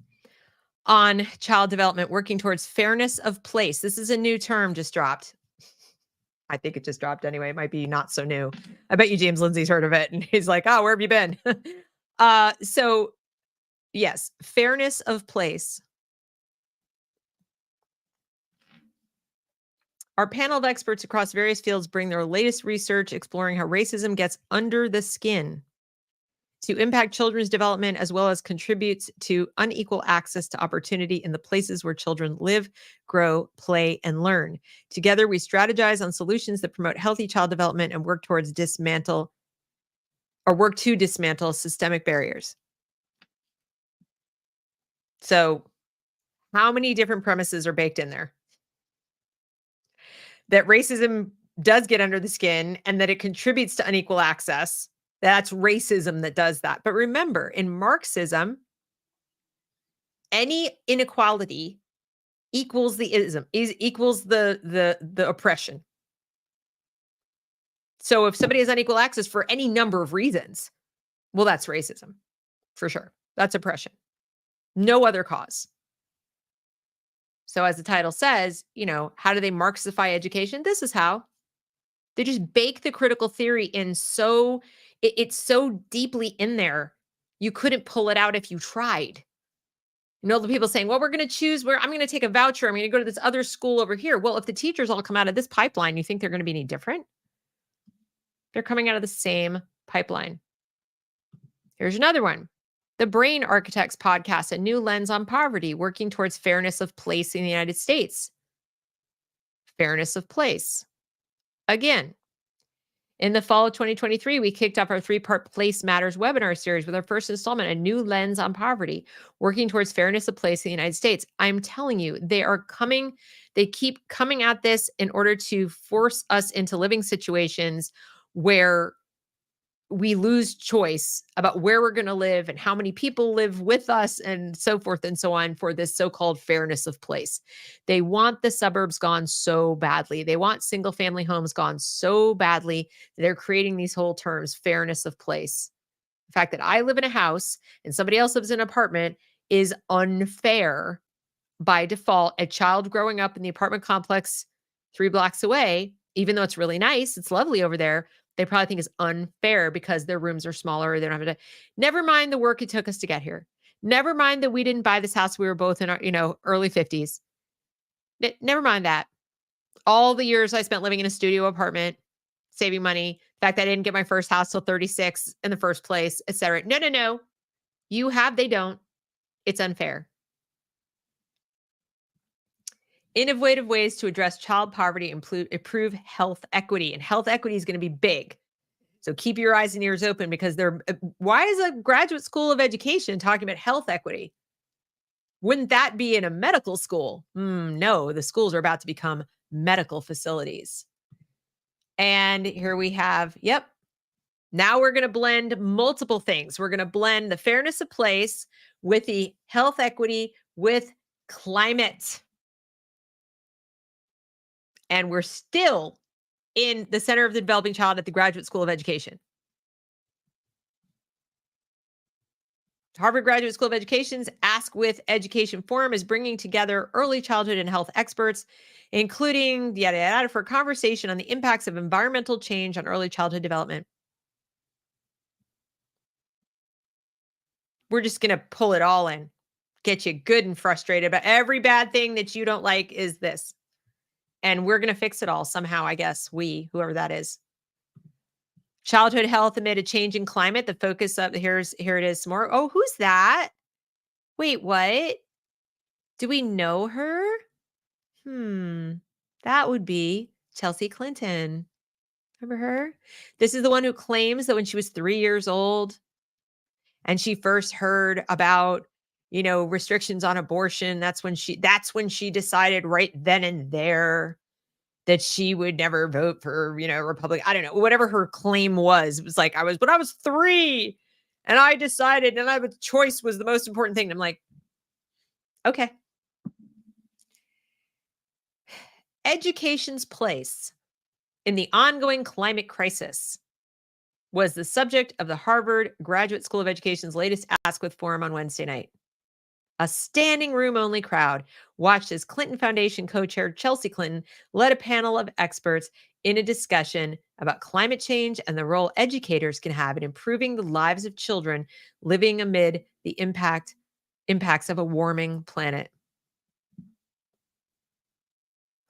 Speaker 1: On child development, working towards fairness of place. This is a new term just dropped. I think it just dropped anyway. It might be not so new. I bet you James Lindsay's heard of it. And he's like, oh, where have you been? So yes, fairness of place. Our panel of experts across various fields bring their latest research exploring how racism gets under the skin to impact children's development, as well as contributes to unequal access to opportunity in the places where children live, grow, play, and learn. Together, we strategize on solutions that promote healthy child development and work to dismantle systemic barriers. So, how many different premises are baked in there? That racism does get under the skin and that it contributes to unequal access. That's racism that does that. But remember, in Marxism, any inequality equals the ism, equals the oppression. So if somebody has unequal access for any number of reasons, well, that's racism for sure. That's oppression. No other cause. So as the title says, how do they Marxify education? This is how. They just bake the critical theory in it's so deeply in there, you couldn't pull it out if you tried. The people saying, well, we're going to choose where I'm going to take a voucher. I'm going to go to this other school over here. Well, if the teachers all come out of this pipeline, you think they're going to be any different? They're coming out of the same pipeline. Here's another one. The Brain Architects podcast, a new lens on poverty, working towards fairness of place in the United States. Fairness of place. Again, in the fall of 2023, we kicked off our 3-part Place Matters webinar series with our first installment, A New Lens on Poverty, working towards fairness of place in the United States. I'm telling you, they keep coming at this in order to force us into living situations where we lose choice about where we're going to live and how many people live with us and so forth and so on for this so-called fairness of place. They want the suburbs gone so badly. They want single family homes gone so badly. They're creating these whole terms, fairness of place. The fact that I live in a house and somebody else lives in an apartment is unfair by default. A child growing up in the apartment complex 3 blocks away, even though it's really nice, it's lovely over there, they probably think is unfair because their rooms are smaller. They don't have to, never mind the work it took us to get here. Never mind that we didn't buy this house. We were both in our, early 50s. Never mind that. All the years I spent living in a studio apartment, saving money, the fact that I didn't get my first house till 36 in the first place, et cetera. No. You have, they don't. It's unfair. Innovative ways to address child poverty, improve health equity. And health equity is going to be big. So keep your eyes and ears open because why is a graduate school of education talking about health equity? Wouldn't that be in a medical school? No, the schools are about to become medical facilities. And here we have, now we're going to blend multiple things. We're going to blend the fairness of place with the health equity with climate. And we're still in the Center of the Developing Child at the Graduate School of Education. Harvard Graduate School of Education's Ask With Education Forum is bringing together early childhood and health experts, including yada yada, for a conversation on the impacts of environmental change on early childhood development. We're just going to pull it all in, get you good and frustrated, but every bad thing that you don't like is this. And we're going to fix it all somehow, I guess, whoever that is. Childhood health amid a changing climate. The focus of here it is some more. Oh, who's that? Wait, what? Do we know her? That would be Chelsea Clinton. Remember her? This is the one who claims that when she was 3 years old and she first heard about, restrictions on abortion, that's when she decided right then and there that she would never vote for, Republic. I don't know, whatever her claim was. It was like, when I was 3 and I decided, and choice was the most important thing. And I'm like, okay. Education's place in the ongoing climate crisis was the subject of the Harvard Graduate School of Education's latest Ask With Forum on Wednesday night. A standing room only crowd watched as Clinton Foundation co-chair Chelsea Clinton led a panel of experts in a discussion about climate change and the role educators can have in improving the lives of children living amid the impacts of a warming planet.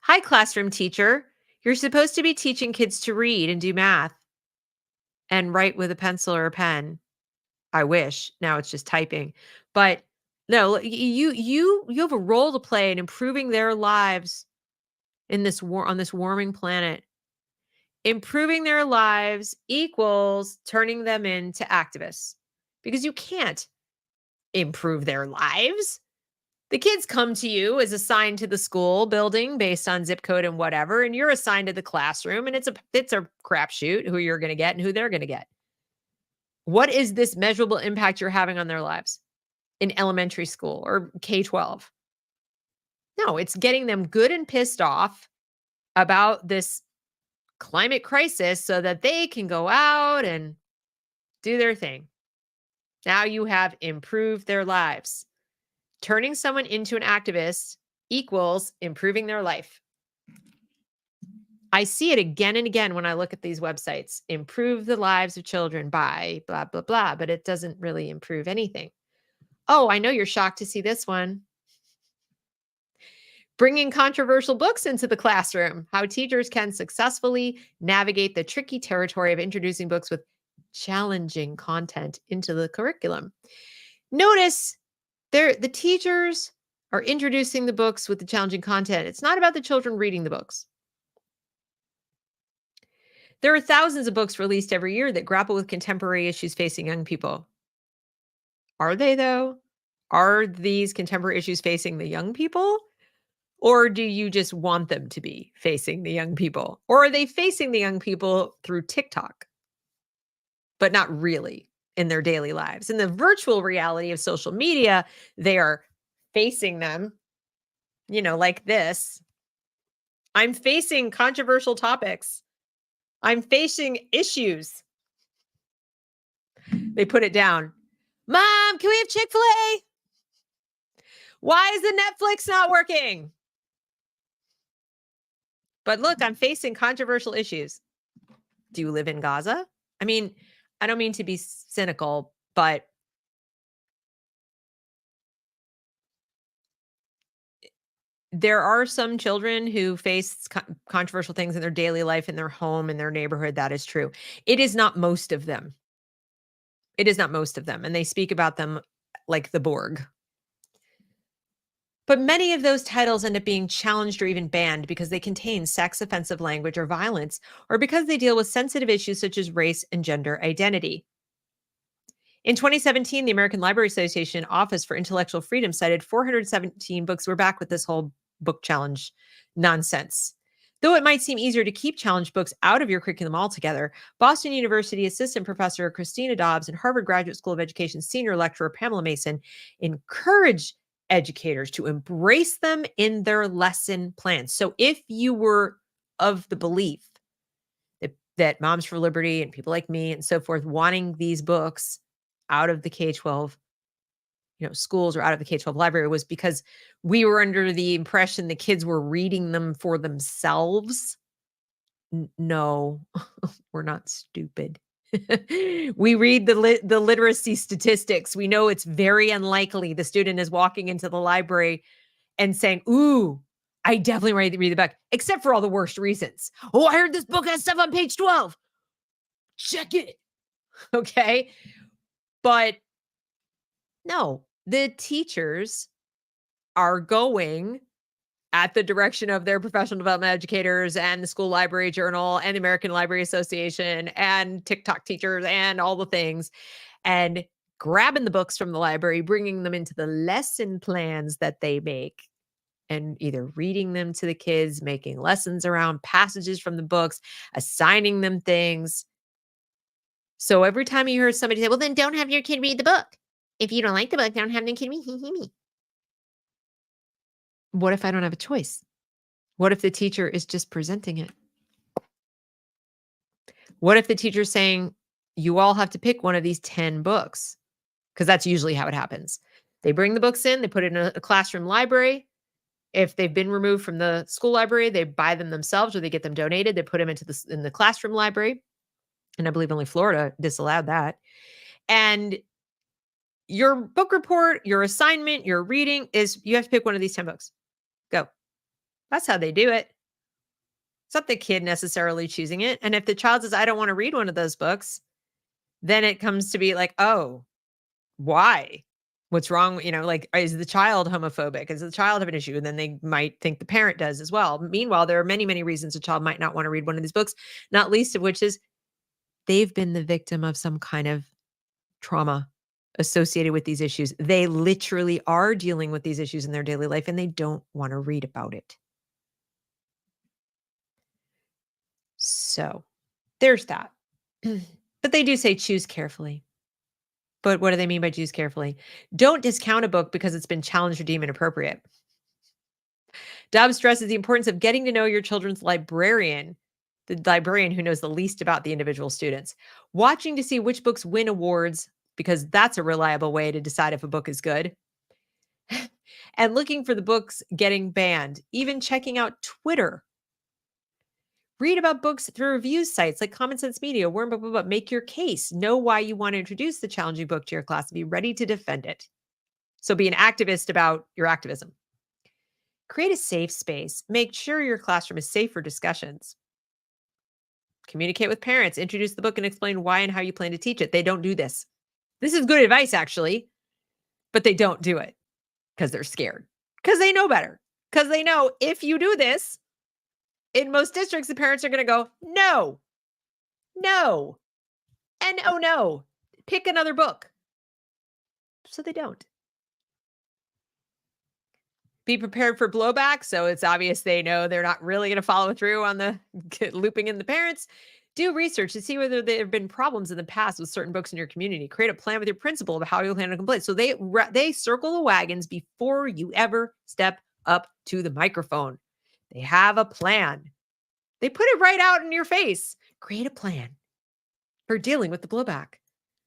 Speaker 1: Hi, classroom teacher. You're supposed to be teaching kids to read and do math and write with a pencil or a pen. I wish. Now it's just typing. But no, you have a role to play in improving their lives in this on this warming planet. Improving their lives equals turning them into activists, because you can't improve their lives. The kids come to you as assigned to the school building based on zip code and whatever, and you're assigned to the classroom, and it's a crapshoot who you're going to get and who they're going to get. What is this measurable impact you're having on their lives in elementary school or K-12? No, it's getting them good and pissed off about this climate crisis so that they can go out and do their thing. Now you have improved their lives. Turning someone into an activist equals improving their life. I see it again and again when I look at these websites. Improve the lives of children by blah, blah, blah, but it doesn't really improve anything. Oh, I know you're shocked to see this one. Bringing controversial books into the classroom. How teachers can successfully navigate the tricky territory of introducing books with challenging content into the curriculum. Notice the teachers are introducing the books with the challenging content. It's not about the children reading the books. There are thousands of books released every year that grapple with contemporary issues facing young people. Are they, though? Are these contemporary issues facing the young people? Or do you just want them to be facing the young people? Or are they facing the young people through TikTok, but not really in their daily lives? In the virtual reality of social media, they are facing them, like this. I'm facing controversial topics. I'm facing issues. They put it down. Mom, can we have Chick-fil-A? Why is the Netflix not working? But look, I'm facing controversial issues. Do you live in Gaza? I mean, I don't mean to be cynical, but there are some children who face controversial things in their daily life, in their home, in their neighborhood. That is true. It is not most of them. It is not most of them. And they speak about them like the Borg. But many of those titles end up being challenged or even banned because they contain sex offensive language or violence, or because they deal with sensitive issues such as race and gender identity. In 2017, the American Library Association Office for Intellectual Freedom cited 417 books. We're back with this whole book challenge nonsense. Though it might seem easier to keep challenged books out of your curriculum altogether, Boston University Assistant Professor Christina Dobbs and Harvard Graduate School of Education Senior Lecturer Pamela Mason encourage educators to embrace them in their lesson plans. So if you were of the belief that Moms for Liberty and people like me and so forth wanting these books out of the K-12 schools or out of the K-12 library was because we were under the impression the kids were reading them for themselves. No, we're not stupid. We read the literacy statistics. We know it's very unlikely the student is walking into the library and saying, "Ooh, I definitely read the book," except for all the worst reasons. "Oh, I heard this book has stuff on page 12. Check it." Okay. But no, the teachers are going at the direction of their professional development educators and the school library journal and the American Library Association and TikTok teachers and all the things, and grabbing the books from the library, bringing them into the lesson plans that they make, and either reading them to the kids, making lessons around passages from the books, assigning them things. So every time you hear somebody say, "Well, then don't have your kid read the book. If you don't like the book, don't have your kid read me." What if I don't have a choice? What if the teacher is just presenting it? What if the teacher's saying, "You all have to pick one of these 10 books?" Because that's usually how it happens. They bring the books in, they put it in a classroom library. If they've been removed from the school library, they buy them themselves or they get them donated. They put them in the classroom library. And I believe only Florida disallowed that. And your book report, your assignment, your reading is you have to pick one of these 10 books. Go. That's how they do it. It's not the kid necessarily choosing it. And if the child says, "I don't want to read one of those books," then it comes to be like, "Oh, why? What's wrong?" Like, is the child homophobic? Does the child have an issue? And then they might think the parent does as well. Meanwhile, there are many, many reasons a child might not want to read one of these books, not least of which is they've been the victim of some kind of trauma associated with these issues. They literally are dealing with these issues in their daily life and they don't want to read about it. So there's that. But they do say choose carefully. But what do they mean by choose carefully? Don't discount a book because it's been challenged or deemed inappropriate. Dobbs stresses the importance of getting to know your children's librarian, the librarian who knows the least about the individual students. Watching to see which books win awards, because that's a reliable way to decide if a book is good. And looking for the books getting banned, even checking out Twitter. Read about books through review sites like Common Sense Media, Warren, blah, blah, blah. Make your case. Know why you want to introduce the challenging book to your class and be ready to defend it. So be an activist about your activism. Create a safe space. Make sure your classroom is safe for discussions. Communicate with parents. Introduce the book and explain why and how you plan to teach it. They don't do this. This is good advice, actually, but they don't do it because they're scared, because they know better, because they know if you do this, in most districts, the parents are going to go, no, and oh no, pick another book. So they don't. Be prepared for blowback. So it's obvious they know they're not really going to follow through on the looping in the parents. Do research to see whether there have been problems in the past with certain books in your community. Create a plan with your principal of how you'll handle complaints. So they circle the wagons before you ever step up to the microphone. They have a plan. They put it right out in your face. Create a plan for dealing with the blowback.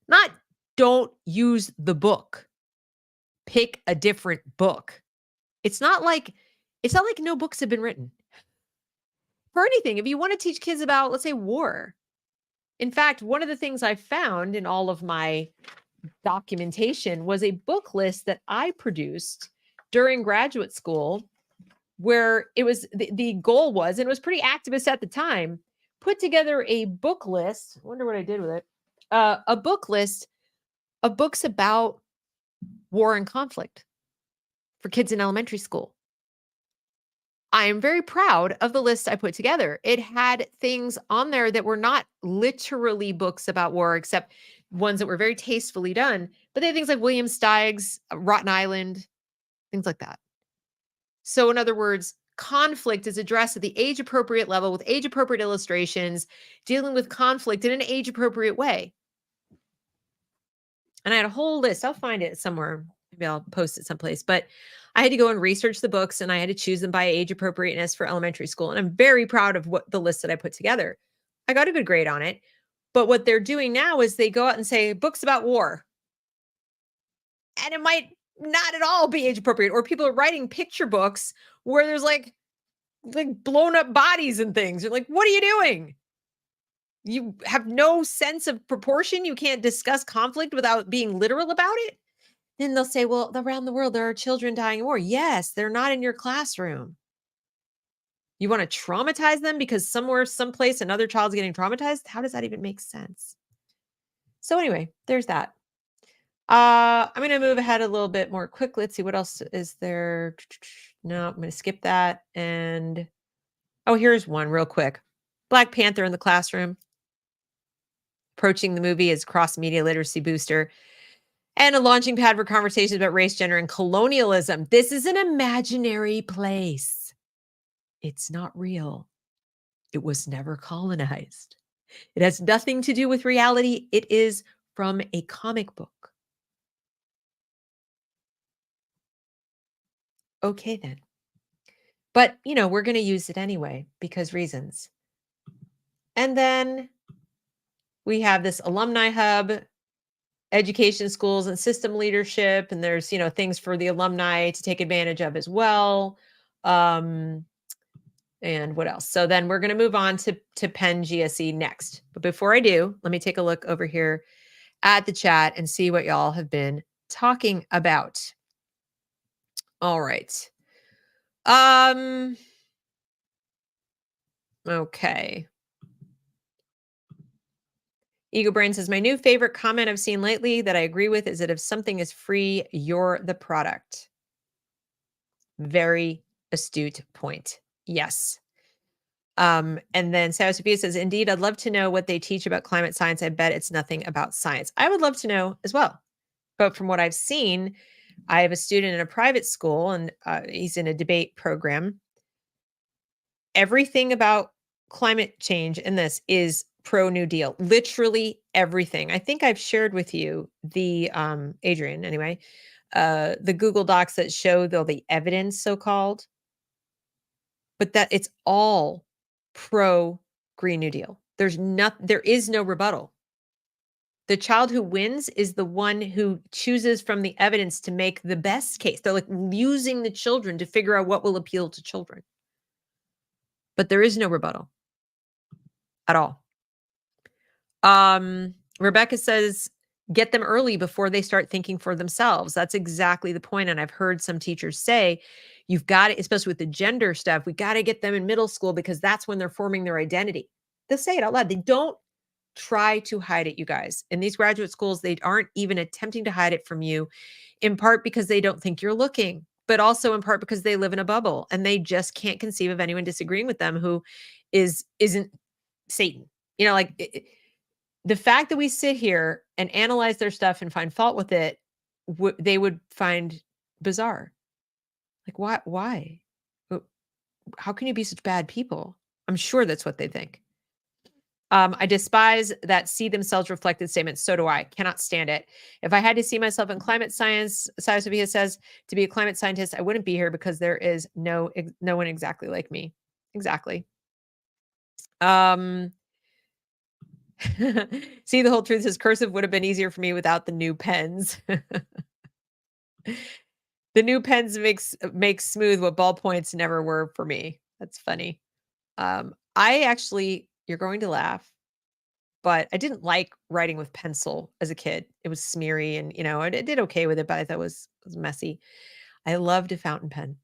Speaker 1: Not don't use the book. Pick a different book. It's not like no books have been written. For anything, if you want to teach kids about, let's say, war. In fact, one of the things I found in all of my documentation was a book list that I produced during graduate school, where it was the goal was, and it was pretty activist at the time, put together a book list. I wonder what I did with it. A book list of books about war and conflict for kids in elementary school. I am very proud of the list I put together. It had things on there that were not literally books about war, except ones that were very tastefully done. But they had things like William Steig's Rotten Island, things like that. So in other words, conflict is addressed at the age-appropriate level with age-appropriate illustrations, dealing with conflict in an age-appropriate way. And I had a whole list. I'll find it somewhere. Maybe I'll post it someplace. But I had to go and research the books, and I had to choose them by age appropriateness for elementary school. And I'm very proud of what the list that I put together. I got a good grade on it. But what they're doing now is they go out and say books about war. And it might not at all be age appropriate. Or people are writing picture books where there's like blown up bodies and things. You're like, what are you doing? You have no sense of proportion. You can't discuss conflict without being literal about it. Then they'll say, well, around the world, there are children dying in war. Yes, they're not in your classroom. You want to traumatize them because somewhere, someplace, another child's getting traumatized? How does that even make sense? So anyway, there's that. I'm going to move ahead a little bit more quickly. Let's see, what else is there? No, I'm going to skip that. And, oh, here's one real quick. Black Panther in the classroom. Approaching the movie as cross-media literacy booster. And a launching pad for conversations about race, gender, and colonialism. This is an imaginary place. It's not real. It was never colonized. It has nothing to do with reality. It is from a comic book. Okay, then. But, we're going to use it anyway because reasons. And then we have this alumni hub, education, schools, and system leadership. And there's, things for the alumni to take advantage of as well. And what else? So then we're going to move on to Penn GSC next. But before I do, let me take a look over here at the chat and see what y'all have been talking about. All right. Okay. Ego Brain says, my new favorite comment I've seen lately that I agree with is that if something is free, you're the product. Very astute point. Yes. And then Sarah Sophia says, indeed, I'd love to know what they teach about climate science. I bet it's nothing about science. I would love to know as well. But from what I've seen, I have a student in a private school and he's in a debate program. Everything about climate change in this is pro New Deal, literally everything. I think I've shared with you the, Adrian, anyway, the Google Docs that show the evidence so-called, but that it's all pro Green New Deal. There is no rebuttal. The child who wins is the one who chooses from the evidence to make the best case. They're like using the children to figure out what will appeal to children. But there is no rebuttal at all. Rebecca says, get them early before they start thinking for themselves. That's exactly the point. And I've heard some teachers say, you've got to, especially with the gender stuff, we got to get them in middle school because that's when they're forming their identity. They'll say it out loud. They don't try to hide it, you guys. In these graduate schools, they aren't even attempting to hide it from you, in part because they don't think you're looking, but also in part because they live in a bubble and they just can't conceive of anyone disagreeing with them who isn't Satan. The fact that we sit here and analyze their stuff and find fault with it, they would find bizarre. Like, why? How can you be such bad people? I'm sure that's what they think. I despise that see themselves reflected statements. So do I. Cannot stand it. If I had to see myself in climate science, Savia says, to be a climate scientist, I wouldn't be here because there is no one exactly like me. Exactly. See the whole truth says cursive would have been easier for me without the new pens. The new pens makes smooth what ballpoints never were for me. That's funny. I actually, you're going to laugh, but I didn't like writing with pencil as a kid. It was smeary and, I did okay with it, but I thought it was messy. I loved a fountain pen.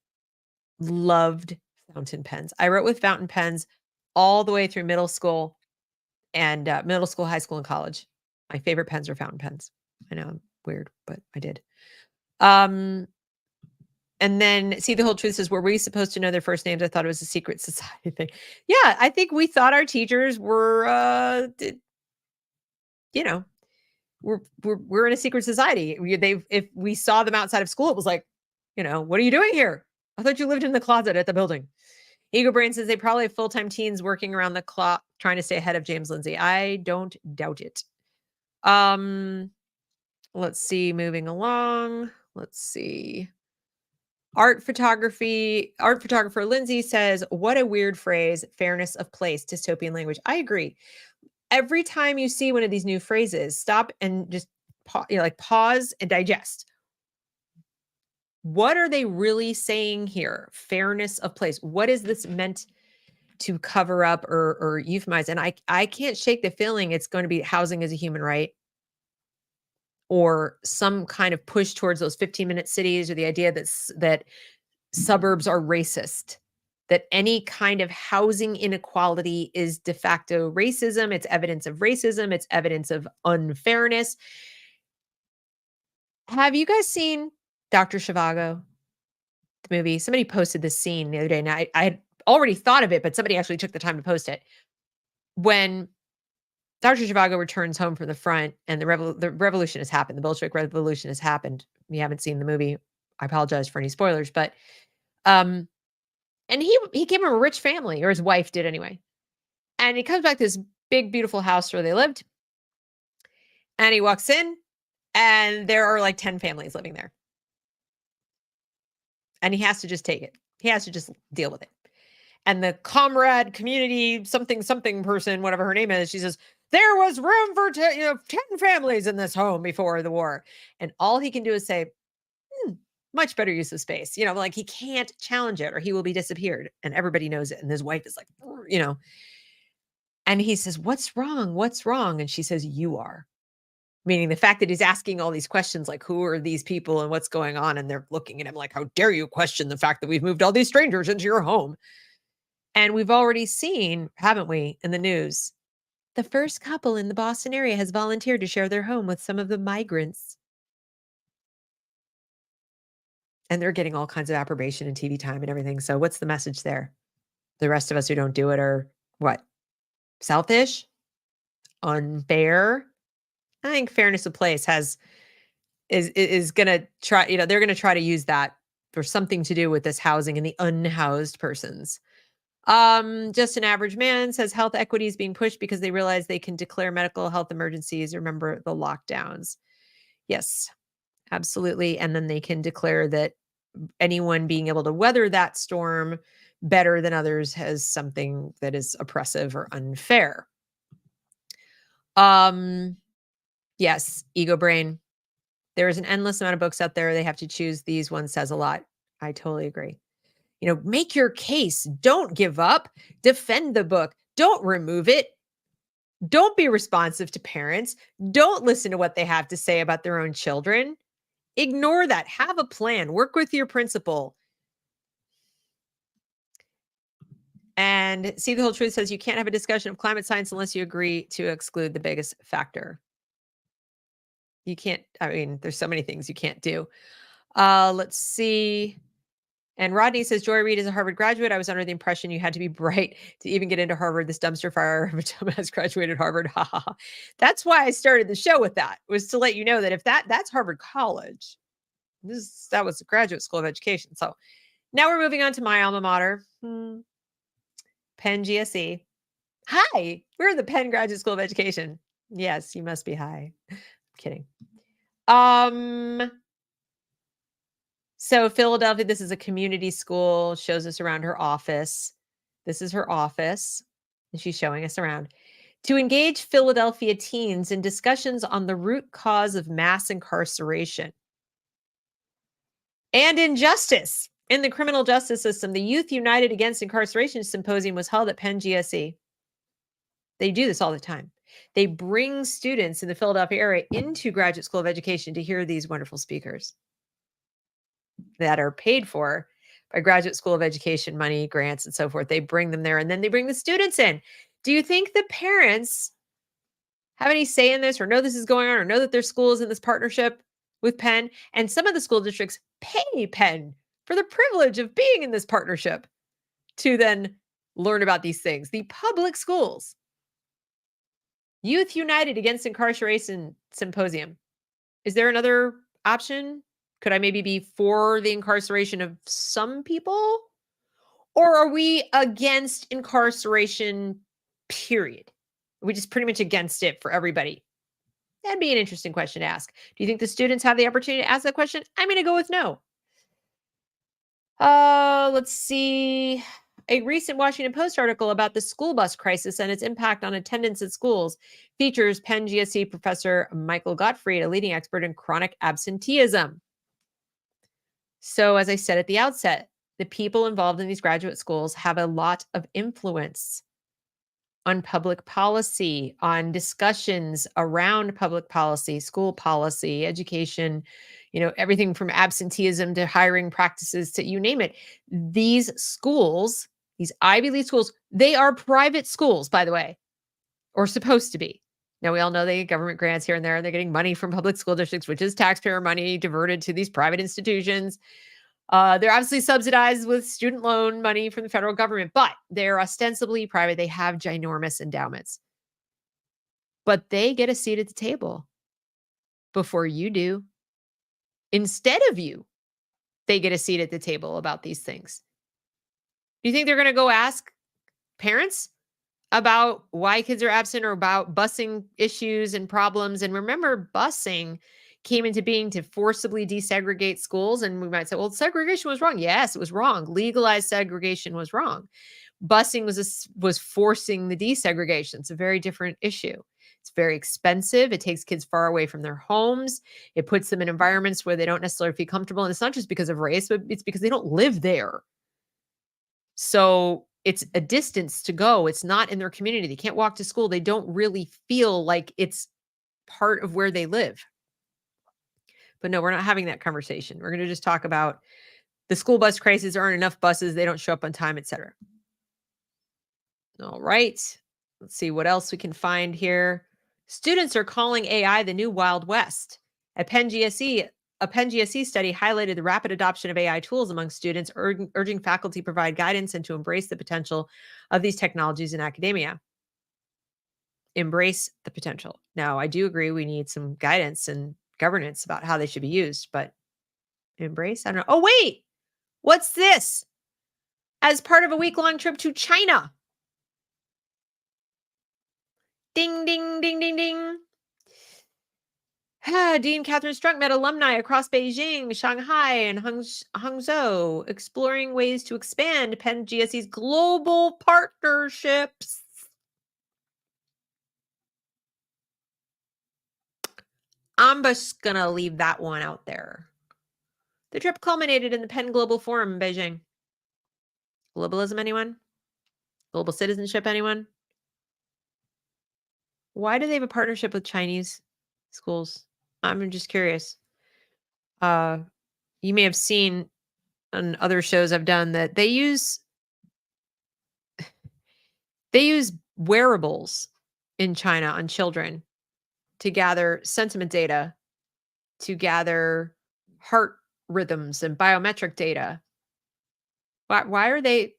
Speaker 1: Loved fountain pens. I wrote with fountain pens all the way through middle school and middle school, high school, and college. My favorite pens are fountain pens. I know I'm weird, but I did. And then see the whole truth says, were we supposed to know their first names? I thought it was a secret society thing. Yeah, I think we thought our teachers were, we're in a secret society. If we saw them outside of school, it was like, what are you doing here? I thought you lived in the closet at the building. Ego Brain says they probably have full-time teens working around the clock trying to stay ahead of James Lindsay. I don't doubt it. Let's see, moving along. Let's see. Art photographer Lindsay says, what a weird phrase, fairness of place, dystopian language. I agree. Every time you see one of these new phrases, stop and just pause and digest. What are they really saying here? Fairness of place. What is this meant to cover up or euphemize? And I can't shake the feeling it's going to be housing as a human right, or some kind of push towards those 15-minute cities, or the idea that suburbs are racist, that any kind of housing inequality is de facto racism. It's evidence of racism. It's evidence of unfairness. Have you guys seen Dr. Zhivago, the movie? Somebody posted this scene the other day, and I had already thought of it, but somebody actually took the time to post it. When Dr. Zhivago returns home from the front and the revolution has happened, the Bolshevik Revolution has happened. If you haven't seen the movie, I apologize for any spoilers, but and he came from a rich family, or his wife did anyway. And he comes back to this big, beautiful house where they lived. And he walks in, and there are like 10 families living there. And he has to just take it. He has to just deal with it. And the comrade, community, something person, whatever her name is, she says, there was room for 10 families in this home before the war. And all he can do is say, much better use of space. Like he can't challenge it or he will be disappeared. And everybody knows it. And his wife is like, and he says, what's wrong? What's wrong? And she says, you are. Meaning the fact that he's asking all these questions, like, who are these people and what's going on? And they're looking at him like, how dare you question the fact that we've moved all these strangers into your home? And we've already seen, haven't we, in the news, the first couple in the Boston area has volunteered to share their home with some of the migrants. And they're getting all kinds of approbation and TV time and everything. So what's the message there? The rest of us who don't do it are what? Selfish? Unfair? I think fairness of place is going to try, they're going to try to use that for something to do with this housing and the unhoused persons. Just an average man says health equity is being pushed because they realize they can declare medical health emergencies. Remember the lockdowns. Yes, absolutely. And then they can declare that anyone being able to weather that storm better than others has something that is oppressive or unfair. Yes, ego brain. There is an endless amount of books out there. They have to choose. These one says a lot. I totally agree. Make your case. Don't give up. Defend the book. Don't remove it. Don't be responsive to parents. Don't listen to what they have to say about their own children. Ignore that. Have a plan. Work with your principal. And See the Whole Truth says you can't have a discussion of climate science unless you agree to exclude the biggest factor. You can't, there's so many things you can't do. Let's see. And Rodney says, Joy Reid is a Harvard graduate. I was under the impression you had to be bright to even get into Harvard. This dumpster fire of a dumbass graduated Harvard. Ha ha ha. That's why I started the show with that, was to let you know that if that's Harvard College, that was the Graduate School of Education. So now we're moving on to my alma mater, Penn GSC. Hi, we're the Penn Graduate School of Education. Yes, you must be high. I'm kidding. So Philadelphia, this is a community school, shows us around her office. This is her office, and she's showing us around. To engage Philadelphia teens in discussions on the root cause of mass incarceration and injustice in the criminal justice system, the Youth United Against Incarceration Symposium was held at Penn GSC. They do this all the time. They bring students in the Philadelphia area into Graduate School of Education to hear these wonderful speakers that are paid for by Graduate School of Education money, grants, and so forth. They bring them there, and then they bring the students in. Do you think the parents have any say in this, or know this is going on, or know that their school is in this partnership with Penn? And some of the school districts pay Penn for the privilege of being in this partnership to then learn about these things. The public schools. Youth United Against Incarceration Symposium. Is there another option? Could I maybe be for the incarceration of some people? Or are we against incarceration, period? Are we just pretty much against it for everybody? That'd be an interesting question to ask. Do you think the students have the opportunity to ask that question? I'm going to go with no. Let's see. A recent Washington Post article about the school bus crisis and its impact on attendance at schools features Penn GSC professor Michael Gottfried, a leading expert in chronic absenteeism. So, as I said at the outset, the people involved in these graduate schools have a lot of influence on public policy, on discussions around public policy, school policy, education, everything from absenteeism to hiring practices to you name it. These schools, these Ivy League schools, they are private schools, by the way, or supposed to be. Now, we all know they get government grants here and there, and they're getting money from public school districts, which is taxpayer money diverted to these private institutions. They're obviously subsidized with student loan money from the federal government, but they're ostensibly private. They have ginormous endowments. But they get a seat at the table before you do. Instead of you, they get a seat at the table about these things. Do you think they're going to go ask parents about why kids are absent or about busing issues and problems? And remember, busing came into being to forcibly desegregate schools. And we might say, well, segregation was wrong. Yes, it was wrong. Legalized segregation was wrong. Busing was forcing the desegregation. It's a very different issue. It's very expensive. It takes kids far away from their homes. It puts them in environments where they don't necessarily feel comfortable. And it's not just because of race, but it's because they don't live there. So it's a distance to go. It's not in their community. They can't walk to school. They don't really feel like it's part of where they live. But no, we're not having that conversation. We're going to just talk about the school bus crisis. There aren't enough buses. They don't show up on time, etc. All right. Let's see what else we can find here. Students are calling AI the new Wild West. At Penn GSC, a Penn GSC study highlighted the rapid adoption of AI tools among students, urging faculty to provide guidance and to embrace the potential of these technologies in academia. Embrace the potential. Now, I do agree we need some guidance and governance about how they should be used, but embrace? I don't know. Oh, wait, what's this? As part of a week-long trip to China. Ding, ding, ding, ding, ding. Dean Catherine Strunk met alumni across Beijing, Shanghai, and Hangzhou, exploring ways to expand Penn GSC's global partnerships. I'm just going to leave that one out there. The trip culminated in the Penn Global Forum in Beijing. Globalism, anyone? Global citizenship, anyone? Why do they have a partnership with Chinese schools? I'm just curious. You may have seen on other shows I've done that they use wearables in China on children to gather sentiment data, to gather heart rhythms and biometric data. Why are they,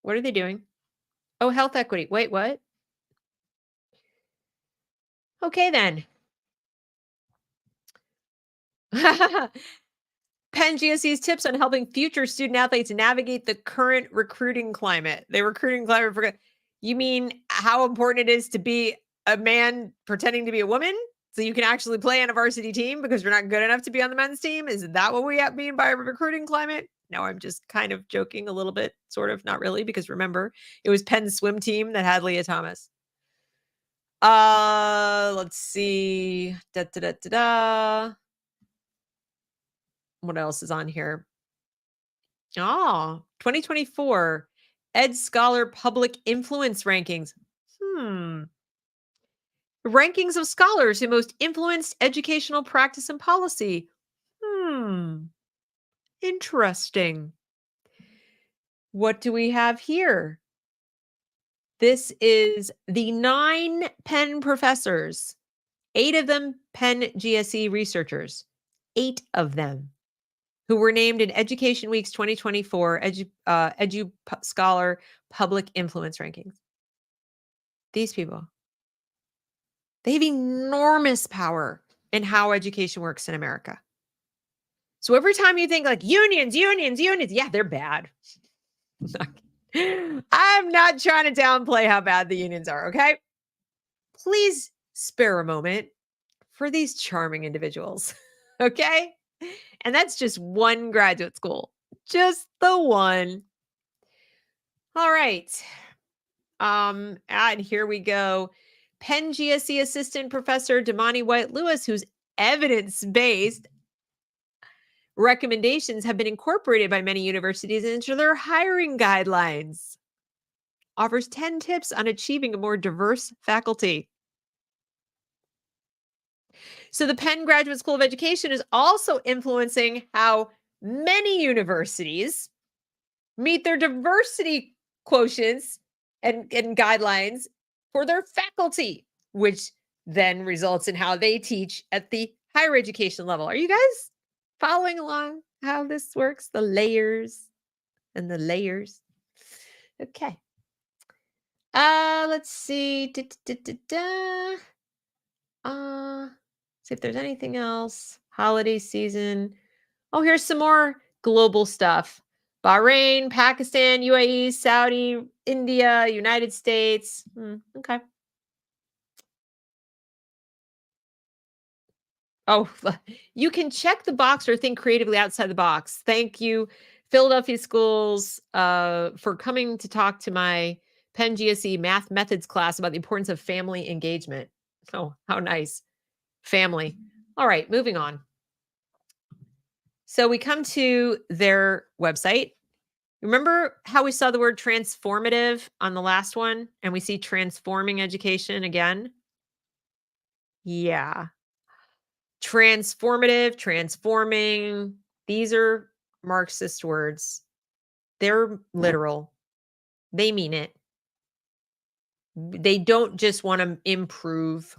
Speaker 1: what are they doing? Oh, health equity. Wait, what? Okay, then. Penn GSC's tips on helping future student athletes navigate the current recruiting climate. The recruiting climate, you mean how important it is to be a man pretending to be a woman so you can actually play on a varsity team because you're not good enough to be on the men's team? Is that what we mean by recruiting climate? No, I'm just kind of joking a little bit, sort of, not really, because remember, it was Penn's swim team that had Leah Thomas. Let's see. What else is on here? 2024 Ed Scholar Public Influence Rankings. Rankings of scholars who most influenced educational practice and policy. Interesting. What do we have here? This is the 9 Penn professors, 8 of them Penn GSC researchers, 8 of them who were named in Education Week's 2024 Edu Scholar Public Influence Rankings. These people, they have enormous power in how education works in America. So every time you think like unions, yeah, they're bad. I'm not trying to downplay how bad the unions are, okay? Please spare a moment for these charming individuals, okay? And that's just one graduate school. Just the one. All right. And here we go. Penn GSC Assistant Professor Damani White Lewis, who's evidence-based, recommendations have been incorporated by many universities into their hiring guidelines. Offers 10 tips on achieving a more diverse faculty. So the Penn Graduate School of Education is also influencing how many universities meet their diversity quotients and guidelines for their faculty, which then results in how they teach at the higher education level. Are you guys following along how this works? The layers and the layers. Okay. Let's see. See if there's anything else. Holiday season. Oh, here's some more global stuff. Bahrain, Pakistan, UAE, Saudi, India, United States. Okay. Oh, you can check the box or think creatively outside the box. Thank you, Philadelphia Schools, for coming to talk to my Penn GSC math methods class about the importance of family engagement. Oh, how nice. Family. All right, moving on. So we come to their website. Remember how we saw the word transformative on the last one, and we see transforming education again? Yeah. Transformative, transforming. These are Marxist words. They're literal. They mean it. They don't just want to improve.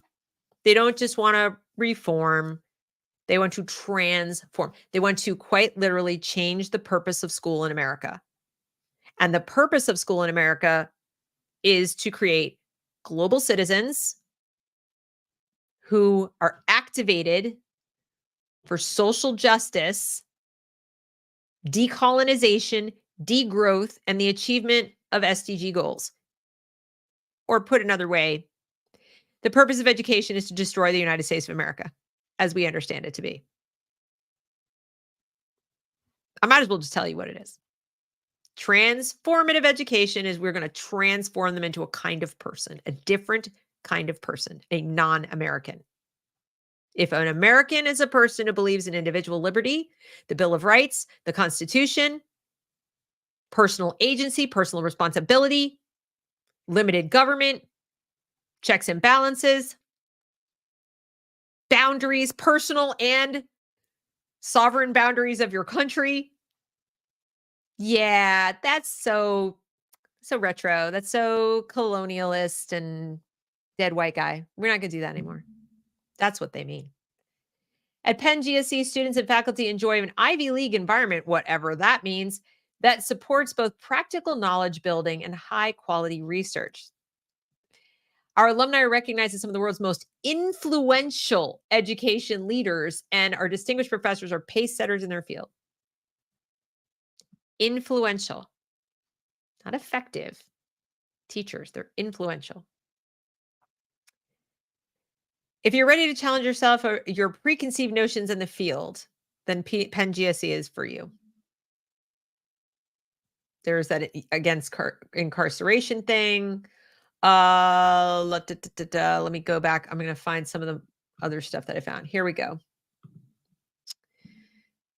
Speaker 1: They don't just want to reform. They want to transform. They want to quite literally change the purpose of school in America. And the purpose of school in America is to create global citizens who are activated for social justice, decolonization, degrowth, and the achievement of SDG goals. Or put another way, the purpose of education is to destroy the United States of America as we understand it to be. I might as well just tell you what it is. Transformative education is we're going to transform them into a kind of person, a different kind of person, a non-American. If an American is a person who believes in individual liberty, the Bill of Rights, the Constitution, personal agency, personal responsibility, limited government, checks and balances, boundaries, personal and sovereign boundaries of your country. Yeah, that's so retro. That's so colonialist and dead white guy. We're not going to do that anymore. That's what they mean. At Penn GSC, students and faculty enjoy an Ivy League environment, whatever that means, that supports both practical knowledge building and high quality research. Our alumni are recognized as some of the world's most influential education leaders, and our distinguished professors are pace setters in their field. Influential, not effective teachers. They're influential. If you're ready to challenge yourself or your preconceived notions in the field, then Penn GSC is for you. There's that against incarceration thing. Let me go back. I'm going to find some of the other stuff that I found. Here we go.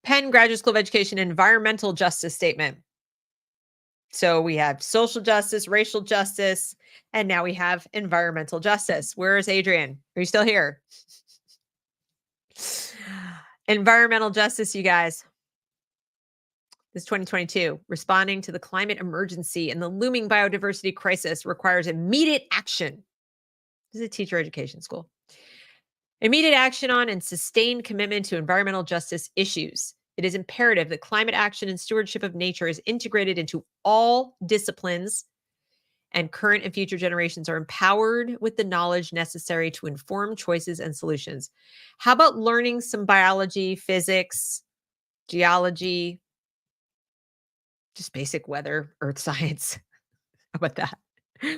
Speaker 1: Penn Graduate School of Education Environmental Justice Statement. So we have social justice, racial justice, and now we have environmental justice. Where is Adrian? Are you still here? Environmental justice, you guys. This 2022, responding to the climate emergency and the looming biodiversity crisis requires immediate action. This is a teacher education school. Immediate action on and sustained commitment to environmental justice issues. It is imperative that climate action and stewardship of nature is integrated into all disciplines, and current and future generations are empowered with the knowledge necessary to inform choices and solutions. How about learning some biology, physics, geology, just basic weather, earth science? How about that?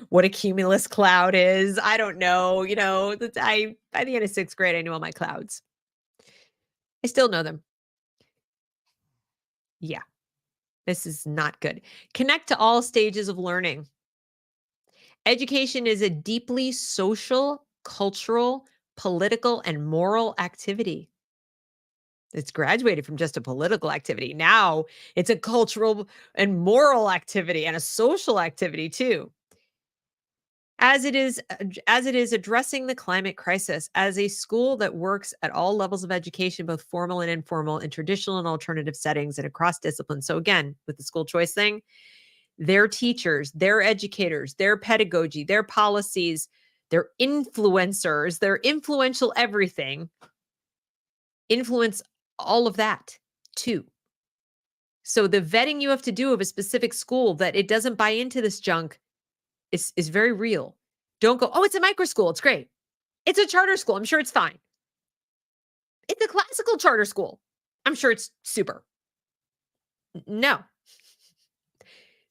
Speaker 1: What a cumulus cloud is. I don't know. You know, by the end of 6th grade, I knew all my clouds. I still know them. Yeah, this is not good. Connect to all stages of learning. Education is a deeply social, cultural, political, and moral activity. It's graduated from just a political activity. Now it's a cultural and moral activity and a social activity too. As it is addressing the climate crisis as a school that works at all levels of education, both formal and informal, in traditional and alternative settings and across disciplines. So again, with the school choice thing, their teachers, their educators, their pedagogy, their policies, their influencers, their influential everything influence all of that too. So the vetting you have to do of a specific school that it doesn't buy into this junk is very real. Don't go, oh, it's a micro school. It's great. It's a charter school. I'm sure it's fine. It's a classical charter school. I'm sure it's super. No.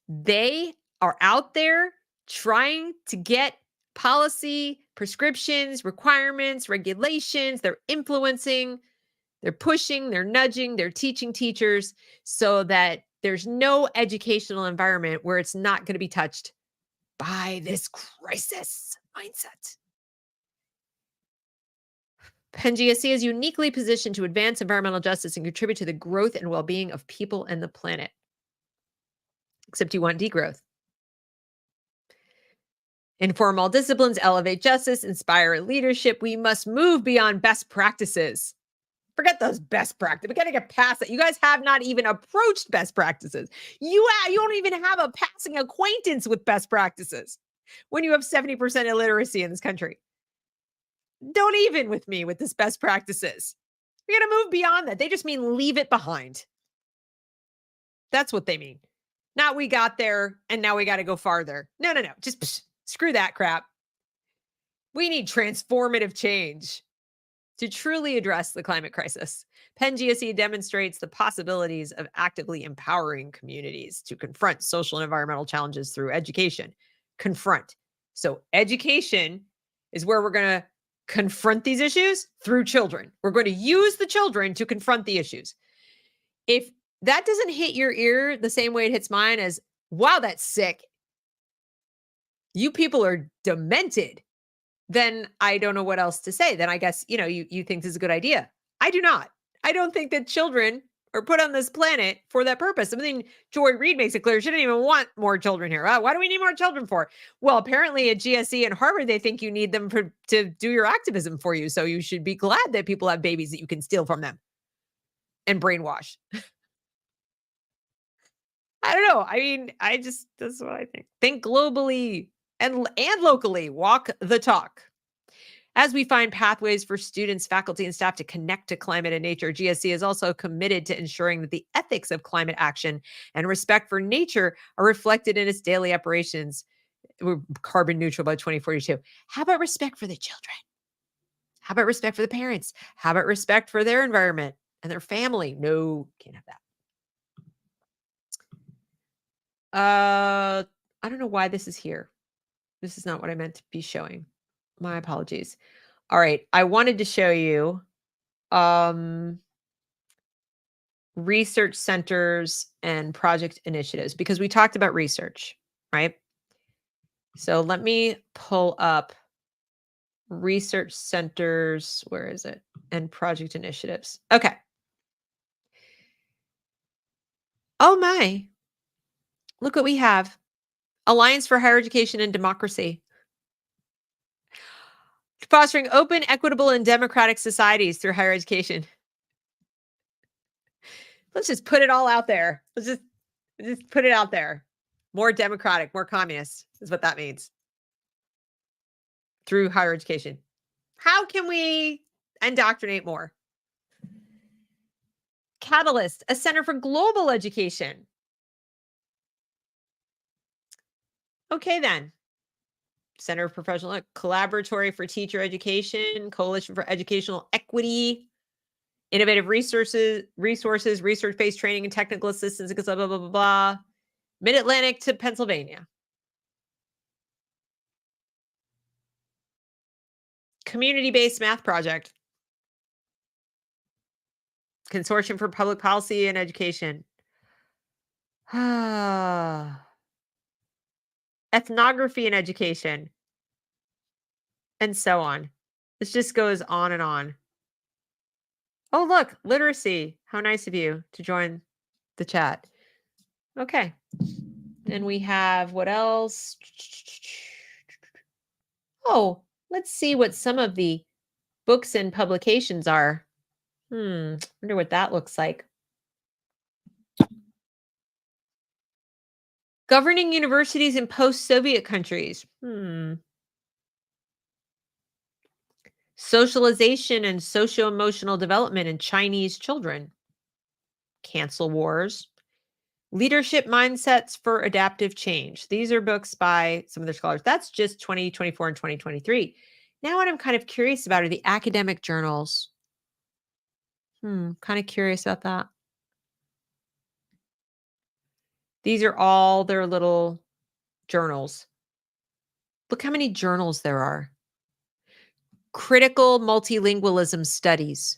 Speaker 1: They are out there trying to get policy, prescriptions, requirements, regulations. They're influencing, they're pushing, they're nudging, they're teaching teachers so that there's no educational environment where it's not going to be touched by this crisis mindset. Penn GSC is uniquely positioned to advance environmental justice and contribute to the growth and well-being of people and the planet. Except you want degrowth. Inform all disciplines, elevate justice, inspire leadership. We must move beyond best practices. Forget those best practices. We got to get past it. You guys have not even approached best practices. You don't even have a passing acquaintance with best practices when you have 70% illiteracy in this country. Don't even with me with this best practices. We got to move beyond that. They just mean leave it behind. That's what they mean. Not we got there and now we got to go farther. No. Just screw that crap. We need transformative change to truly address the climate crisis. Penn GSC demonstrates the possibilities of actively empowering communities to confront social and environmental challenges through education. Confront. So education is where we're going to confront these issues through children. We're going to use the children to confront the issues. If that doesn't hit your ear the same way it hits mine as, wow, that's sick. You people are demented. Then I don't know what else to say. Then I guess, you think this is a good idea. I do not. I don't think that children are put on this planet for that purpose. I mean, Joy Reid makes it clear she didn't even want more children here. Why do we need more children for? Well, apparently at GSC and Harvard, they think you need them to do your activism for you. So you should be glad that people have babies that you can steal from them and brainwash. I don't know. I mean, that's what I think. Think globally and locally. Walk the talk. As we find pathways for students, faculty, and staff to connect to climate and nature, GSC is also committed to ensuring that the ethics of climate action and respect for nature are reflected in its daily operations. We're carbon neutral by 2042. How about respect for the children? How about respect for the parents? How about respect for their environment and their family? No, can't have that. I don't know why this is here. This is not what I meant to be showing. My apologies. All right. I wanted to show you research centers and project initiatives because we talked about research, right? So let me pull up research centers. Where is it? And project initiatives. Okay. Oh my. Look what we have. Alliance for Higher Education and Democracy. Fostering open, equitable, and democratic societies through higher education. Let's just put it all out there. Let's just put it out there. More democratic, more communist is what that means. Through higher education. How can we indoctrinate more? Catalyst, a center for global education. Okay, then. Center of Professional Collaboratory for Teacher Education, Coalition for Educational Equity, Innovative Resources, Research-Based Training and Technical Assistance, blah, blah, blah, blah, blah. Mid-Atlantic to Pennsylvania. Community-Based Math Project. Consortium for Public Policy and Education. Ethnography and Education. And so on. This just goes on and on. Oh, look, literacy. How nice of you to join the chat. Okay. Then we have what else? Oh, let's see what some of the books and publications are. Wonder what that looks like. Governing universities in post-Soviet countries. Socialization and socio-emotional development in Chinese children. Cancel wars. Leadership mindsets for adaptive change. These are books by some of their scholars. That's just 2024 and 2023. Now what I'm kind of curious about are the academic journals. Kind of curious about that. These are all their little journals. Look how many journals there are. Critical Multilingualism Studies.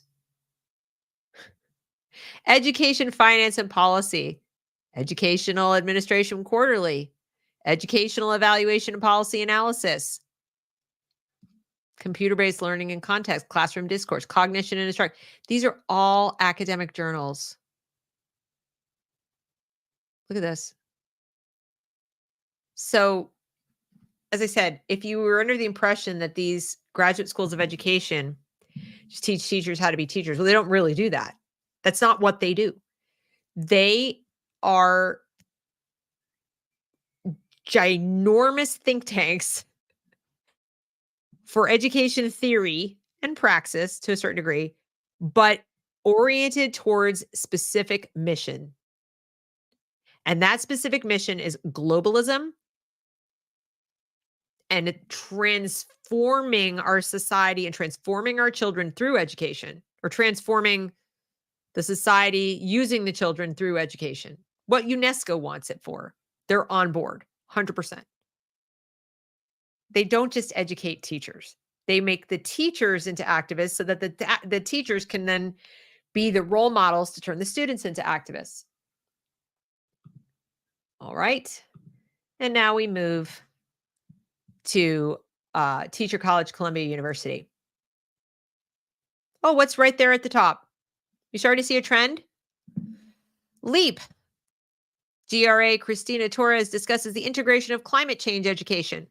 Speaker 1: Education, Finance, and Policy. Educational Administration Quarterly. Educational Evaluation and Policy Analysis. Computer-based learning and context, classroom discourse, cognition and instruction. These are all academic journals. Look at this. So, as I said, if you were under the impression that these graduate schools of education just teach teachers how to be teachers, well, they don't really do that. That's not what they do. They are ginormous think tanks for education theory and praxis to a certain degree, but oriented towards specific mission. And that specific mission is globalism and transforming our society and transforming our children through education, or transforming the society using the children through education. What UNESCO wants it for. They're on board, 100%. They don't just educate teachers. They make the teachers into activists so that the teachers can then be the role models to turn the students into activists. All right. And now we move to Teacher College, Columbia University. Oh, what's right there at the top? You starting to see a trend? LEAP. GRA Cristina Torres discusses the integration of climate change education.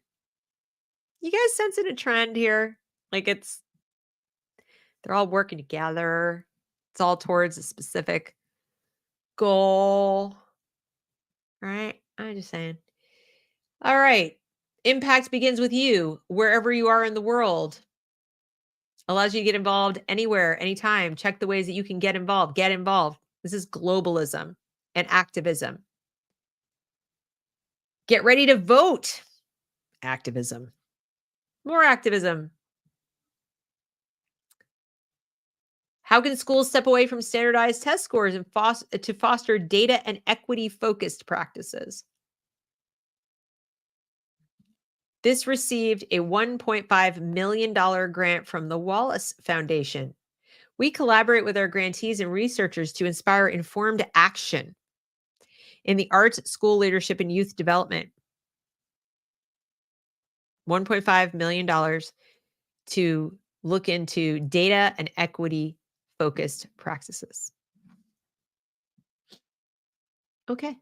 Speaker 1: You guys sensing a trend here? Like they're all working together. It's all towards a specific goal. Right? I'm just saying. All right. Impact begins with you, wherever you are in the world. Allows you to get involved anywhere, anytime. Check the ways that you can get involved. Get involved. This is globalism and activism. Get ready to vote. Activism. More activism. How can schools step away from standardized test scores and to foster data and equity-focused practices? This received a $1.5 million grant from the Wallace Foundation. We collaborate with our grantees and researchers to inspire informed action in the arts, school leadership, and youth development. $1.5 million to look into data and equity-focused practices. Okay.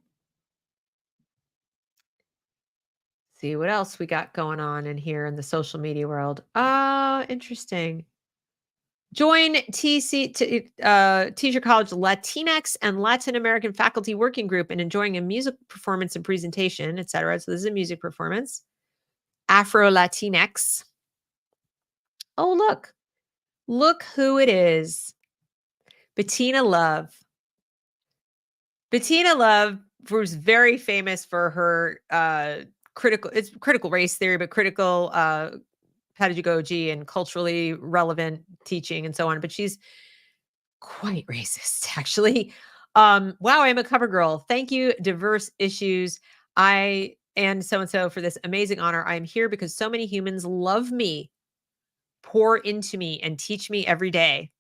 Speaker 1: See what else we got going on in here in the social media world. Interesting. Join Teacher College Latinx and Latin American Faculty Working Group in enjoying a music performance and presentation, etc. So this is a music performance. Afro Latinx. Oh, look who it is. Bettina Love. Bettina Love was very famous for her critical race theory, but critical pedagogy and culturally relevant teaching and so on. But she's quite racist, actually. Wow, I'm a cover girl. Thank you, Diverse Issues. And so for this amazing honor. I'm here because so many humans love me, pour into me, and teach me every day.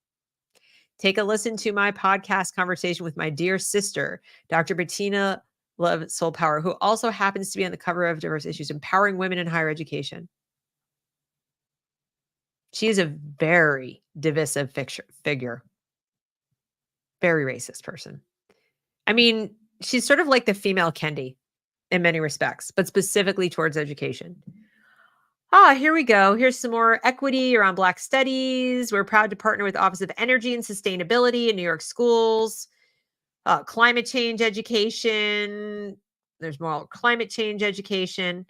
Speaker 1: Take a listen to my podcast conversation with my dear sister, Dr. Bettina Love Soul Power, who also happens to be on the cover of Diverse Issues, Empowering Women in Higher Education. She is a very divisive figure. Very racist person. I mean, she's sort of like the female Kendi in many respects, but specifically towards education. Here we go. Here's some more equity around Black studies. We're proud to partner with the Office of Energy and Sustainability in New York schools. Climate change education. There's more climate change education.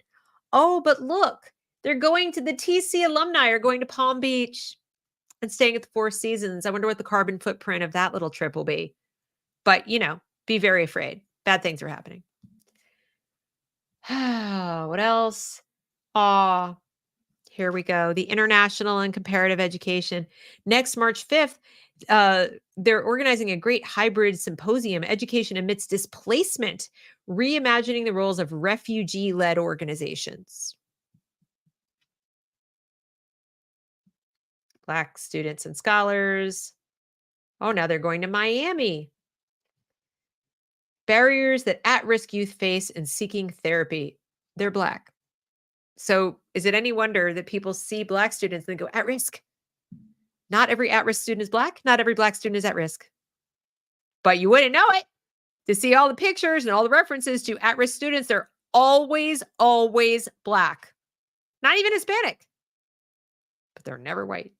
Speaker 1: Oh, but look, they're going to the TC alumni are going to Palm Beach and staying at the Four Seasons. I wonder what the carbon footprint of that little trip will be. But, be very afraid. Bad things are happening. What else? Here we go. The International and Comparative Education. Next March 5th, they're organizing a great hybrid symposium, Education Amidst Displacement, Reimagining the Roles of Refugee-Led Organizations. Black students and scholars. Oh, now they're going to Miami. Barriers that at-risk youth face in seeking therapy. They're Black. So is it any wonder that people see Black students and go, at risk? Not every at-risk student is Black. Not every Black student is at risk. But you wouldn't know it. To see all the pictures and all the references to at-risk students, they're always, always Black. Not even Hispanic. But they're never white.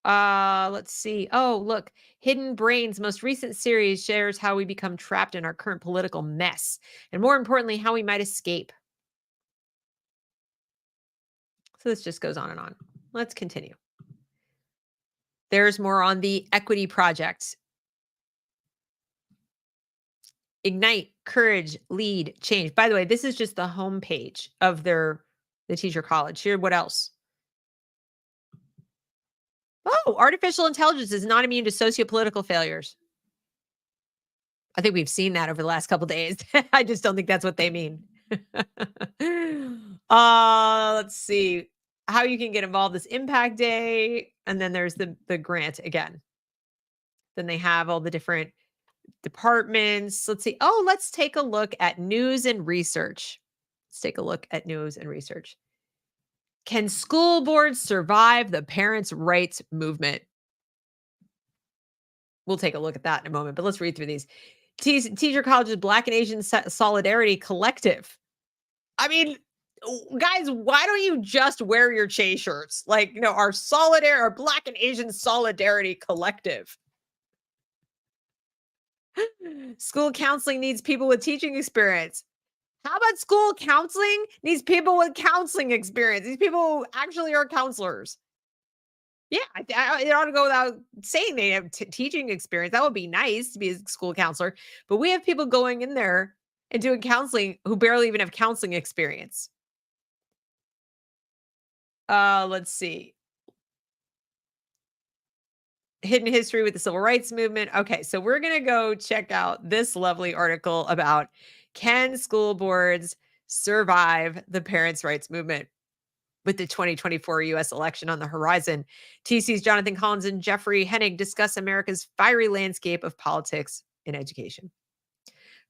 Speaker 1: Let's see. Oh, look. Hidden Brains' most recent series shares how we become trapped in our current political mess, and more importantly, how we might escape. So this just goes on and on. Let's continue. There's more on the Equity Project. Ignite, Courage, Lead, Change. By the way, this is just the homepage of the teacher college. Here, what else? Oh, artificial intelligence is not immune to sociopolitical failures. I think we've seen that over the last couple of days. I just don't think that's what they mean. Let's see how you can get involved this Impact Day. And then there's the grant again. Then they have all the different departments. Let's see. Oh, let's take a look at news and research. Let's take a look at news and research. Can school boards survive the parents' rights movement? We'll take a look at that in a moment, but let's read through these. Teacher College's Black and Asian Solidarity Collective. I mean, guys, why don't you just wear your Che shirts? Like, our Black and Asian Solidarity Collective. School counseling needs people with teaching experience. How about school counseling needs people with counseling experience? These people actually are counselors. Yeah, it ought to go without saying they have teaching experience. That would be nice to be a school counselor. But we have people going in there and doing counseling who barely even have counseling experience. Let's see. Hidden history with the civil rights movement. Okay, so we're going to go check out this lovely article about can school boards survive the parents' rights movement with the 2024 U.S. election on the horizon. TC's Jonathan Collins and Jeffrey Hennig discuss America's fiery landscape of politics in education.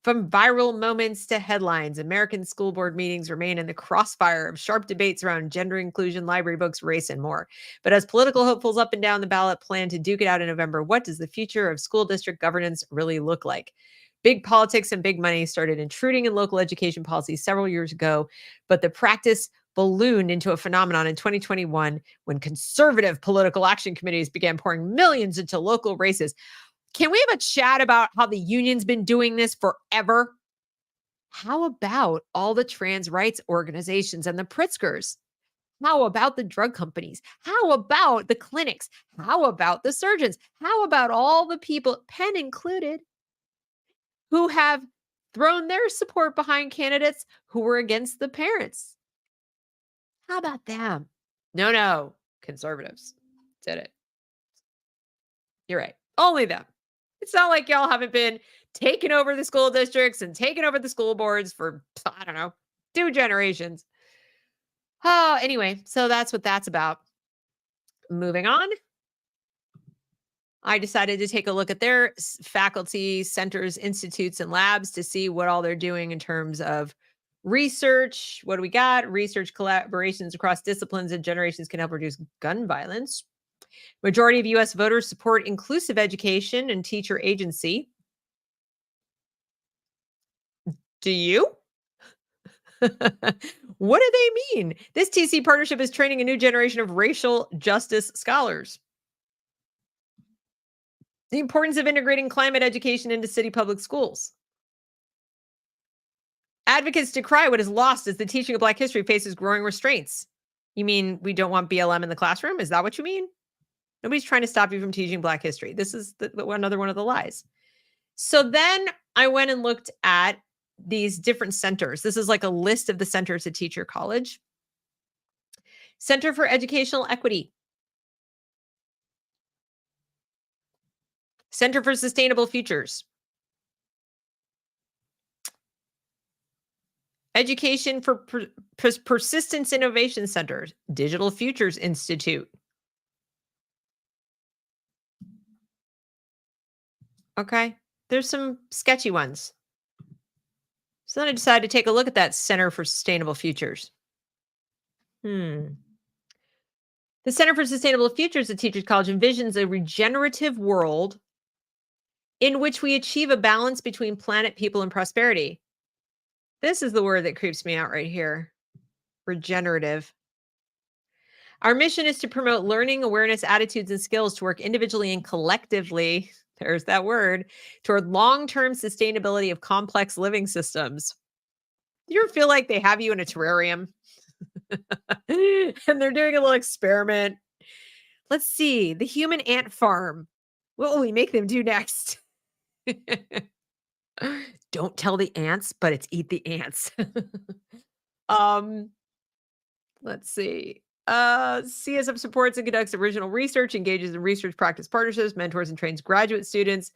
Speaker 1: From viral moments to headlines, American school board meetings remain in the crossfire of sharp debates around gender inclusion, library books, race, and more. But as political hopefuls up and down the ballot plan to duke it out in November, what does the future of school district governance really look like? Big politics and big money started intruding in local education policy several years ago, but the practice ballooned into a phenomenon in 2021 when conservative political action committees began pouring millions into local races. Can we have a chat about how the union's been doing this forever? How about all the trans rights organizations and the Pritzkers? How about the drug companies? How about the clinics? How about the surgeons? How about all the people, Penn included, who have thrown their support behind candidates who were against the parents? How about them? No, conservatives did it. You're right. Only them. It's not like y'all haven't been taking over the school districts and taking over the school boards for, 2 generations. Anyway, so that's what that's about. Moving on. I decided to take a look at their faculty centers, institutes, and labs to see what all they're doing in terms of research. What do we got? Research collaborations across disciplines and generations can help reduce gun violence. Majority of U.S. voters support inclusive education and teacher agency. Do you? What do they mean? This TC partnership is training a new generation of racial justice scholars. The importance of integrating climate education into city public schools. Advocates decry what is lost as the teaching of Black history faces growing restraints. You mean we don't want BLM in the classroom? Is that what you mean? Nobody's trying to stop you from teaching Black history. This is another one of the lies. So then I went and looked at these different centers. This is like a list of the centers at Teacher College. Center for Educational Equity. Center for Sustainable Futures. Education for Persistence Innovation Centers. Digital Futures Institute. Okay, there's some sketchy ones. So then I decided to take a look at that Center for Sustainable Futures. The Center for Sustainable Futures at Teachers College envisions a regenerative world in which we achieve a balance between planet, people, and prosperity. This is the word that creeps me out right here. Regenerative. Our mission is to promote learning, awareness, attitudes, and skills to work individually and collectively, there's that word, toward long-term sustainability of complex living systems. Do you ever feel like they have you in a terrarium? And they're doing a little experiment. Let's see, the human ant farm. What will we make them do next? Don't tell the ants, but it's eat the ants. Let's see. CSF supports and conducts original research, engages in research practice partnerships, mentors and trains graduate students,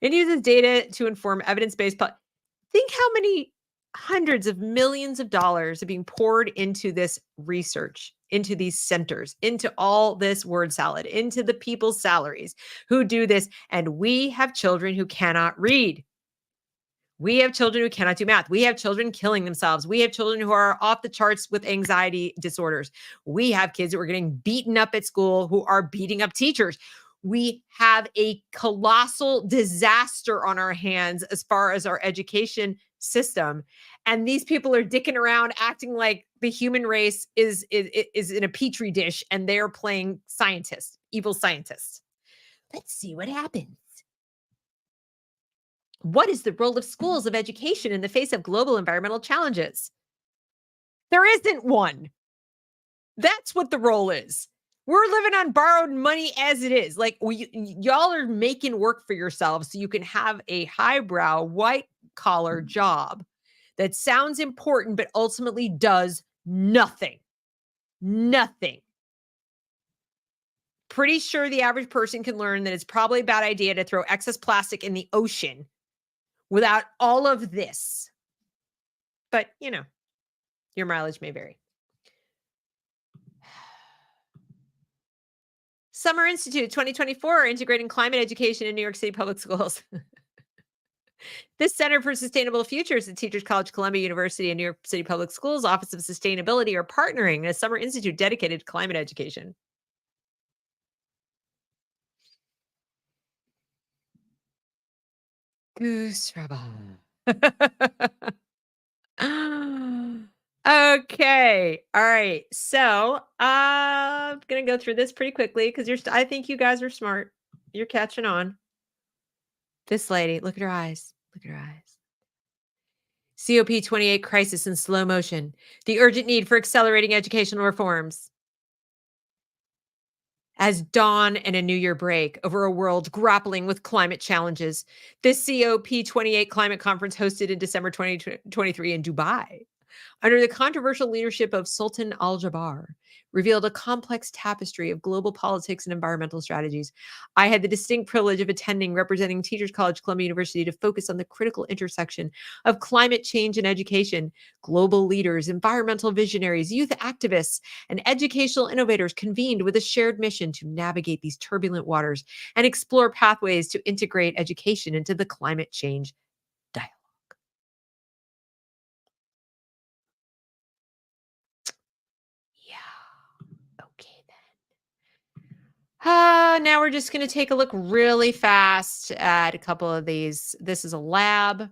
Speaker 1: and uses data to inform evidence-based. Think how many hundreds of millions of dollars are being poured into this research, into these centers, into all this word salad, into the people's salaries who do this. And we have children who cannot read. We have children who cannot do math. We have children killing themselves. We have children who are off the charts with anxiety disorders. We have kids who are getting beaten up at school who are beating up teachers. We have a colossal disaster on our hands as far as our education system. And these people are dicking around acting like the human race is in a petri dish and they're playing scientists, evil scientists. Let's see what happens. What is the role of schools of education in the face of global environmental challenges? There isn't one. That's what the role is. We're living on borrowed money as it is. Like y'all are making work for yourselves so you can have a highbrow, white collar job that sounds important, but ultimately does nothing. Nothing. Pretty sure the average person can learn that it's probably a bad idea to throw excess plastic in the ocean without all of this. But, you know, your mileage may vary. Summer Institute 2024, integrating climate education in New York City public schools. This Center for Sustainable Futures at Teachers College, Columbia University, and New York City Public Schools Office of Sustainability are partnering in a summer institute dedicated to climate education. Goose rubber. Okay. All right. So I'm gonna go through this pretty quickly because I think you guys are smart. You're catching on. This lady, look at her eyes. Look at her eyes. COP28 crisis in slow motion. The urgent need for accelerating educational reforms. As dawn and a new year break over a world grappling with climate challenges, this COP28 climate conference hosted in December 2023 in Dubai, under the controversial leadership of Sultan Al Jaber, revealed a complex tapestry of global politics and environmental strategies. I had the distinct privilege of attending, representing Teachers College, Columbia University, to focus on the critical intersection of climate change and education. Global leaders, environmental visionaries, youth activists, and educational innovators convened with a shared mission to navigate these turbulent waters and explore pathways to integrate education into the climate change dialogue. Yeah. Okay, then. Now we're just going to take a look really fast at a couple of these. This is a lab.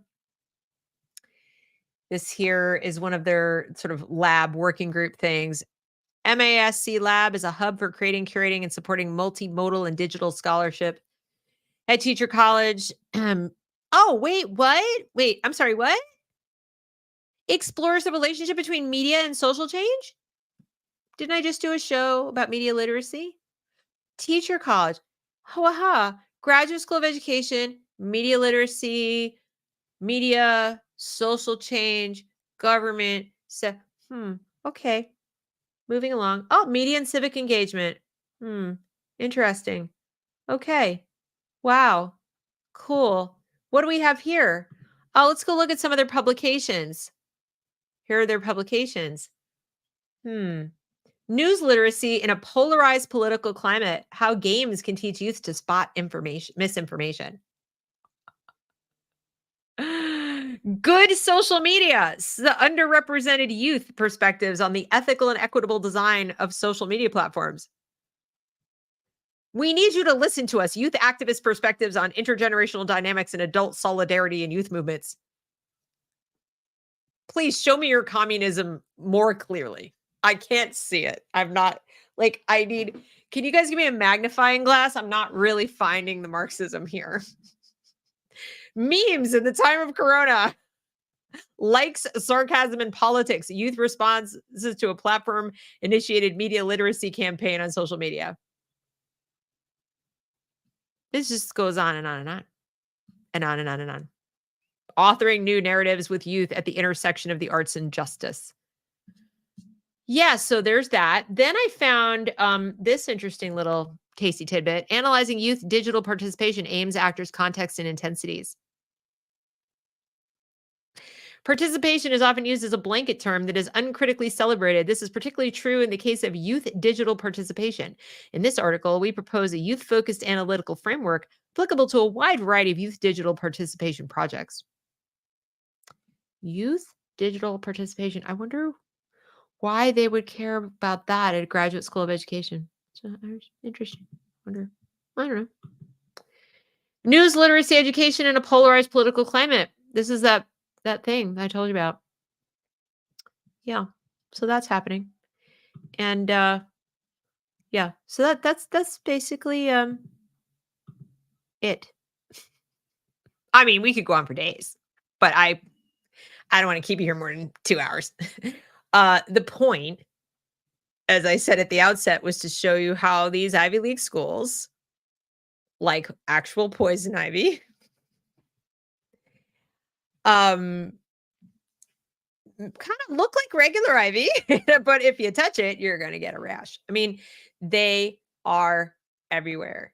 Speaker 1: This here is one of their sort of lab working group things. MASC Lab is a hub for creating, curating, and supporting multimodal and digital scholarship at Teacher College. Oh, wait, what? Wait, I'm sorry, what? Explores the relationship between media and social change? Didn't I just do a show about media literacy? Teacher College. Ha. Graduate School of Education, media literacy, media, social change, government. So, okay. Moving along. Oh, media and civic engagement. Interesting. Okay. Wow. Cool. What do we have here? Oh, let's go look at some of their publications. Here are their publications. News literacy in a polarized political climate. How games can teach youth to spot misinformation. Good social media. The underrepresented youth perspectives on the ethical and equitable design of social media platforms. We need you to listen to us. Youth activist perspectives on intergenerational dynamics and adult solidarity in youth movements. Please show me your communism more clearly. I can't see it. I'm not can you guys give me a magnifying glass? I'm not really finding the Marxism here. Memes in the time of Corona. Likes, sarcasm, and politics. Youth responses to a platform-initiated media literacy campaign on social media. This just goes on and on and on. And on and on and on. Authoring new narratives with youth at the intersection of the arts and justice. Yeah, so there's that. Then I found this interesting little tasty tidbit. Analyzing youth digital participation, aims, actors, context, and intensities. Participation is often used as a blanket term that is uncritically celebrated. This is particularly true in the case of youth digital participation. In this article, we propose a youth-focused analytical framework applicable to a wide variety of youth digital participation projects. Youth digital participation. I wonder why they would care about that at a graduate school of education. So interesting. I don't know. News literacy education in a polarized political climate. This is that thing I told you about. Yeah. So that's happening. And yeah. So that's basically it. I mean, we could go on for days, but I don't want to keep you here more than 2 hours. The point, as I said at the outset, was to show you how these Ivy League schools, like actual poison ivy, kind of look like regular ivy, but if you touch it, you're going to get a rash. I mean, they are everywhere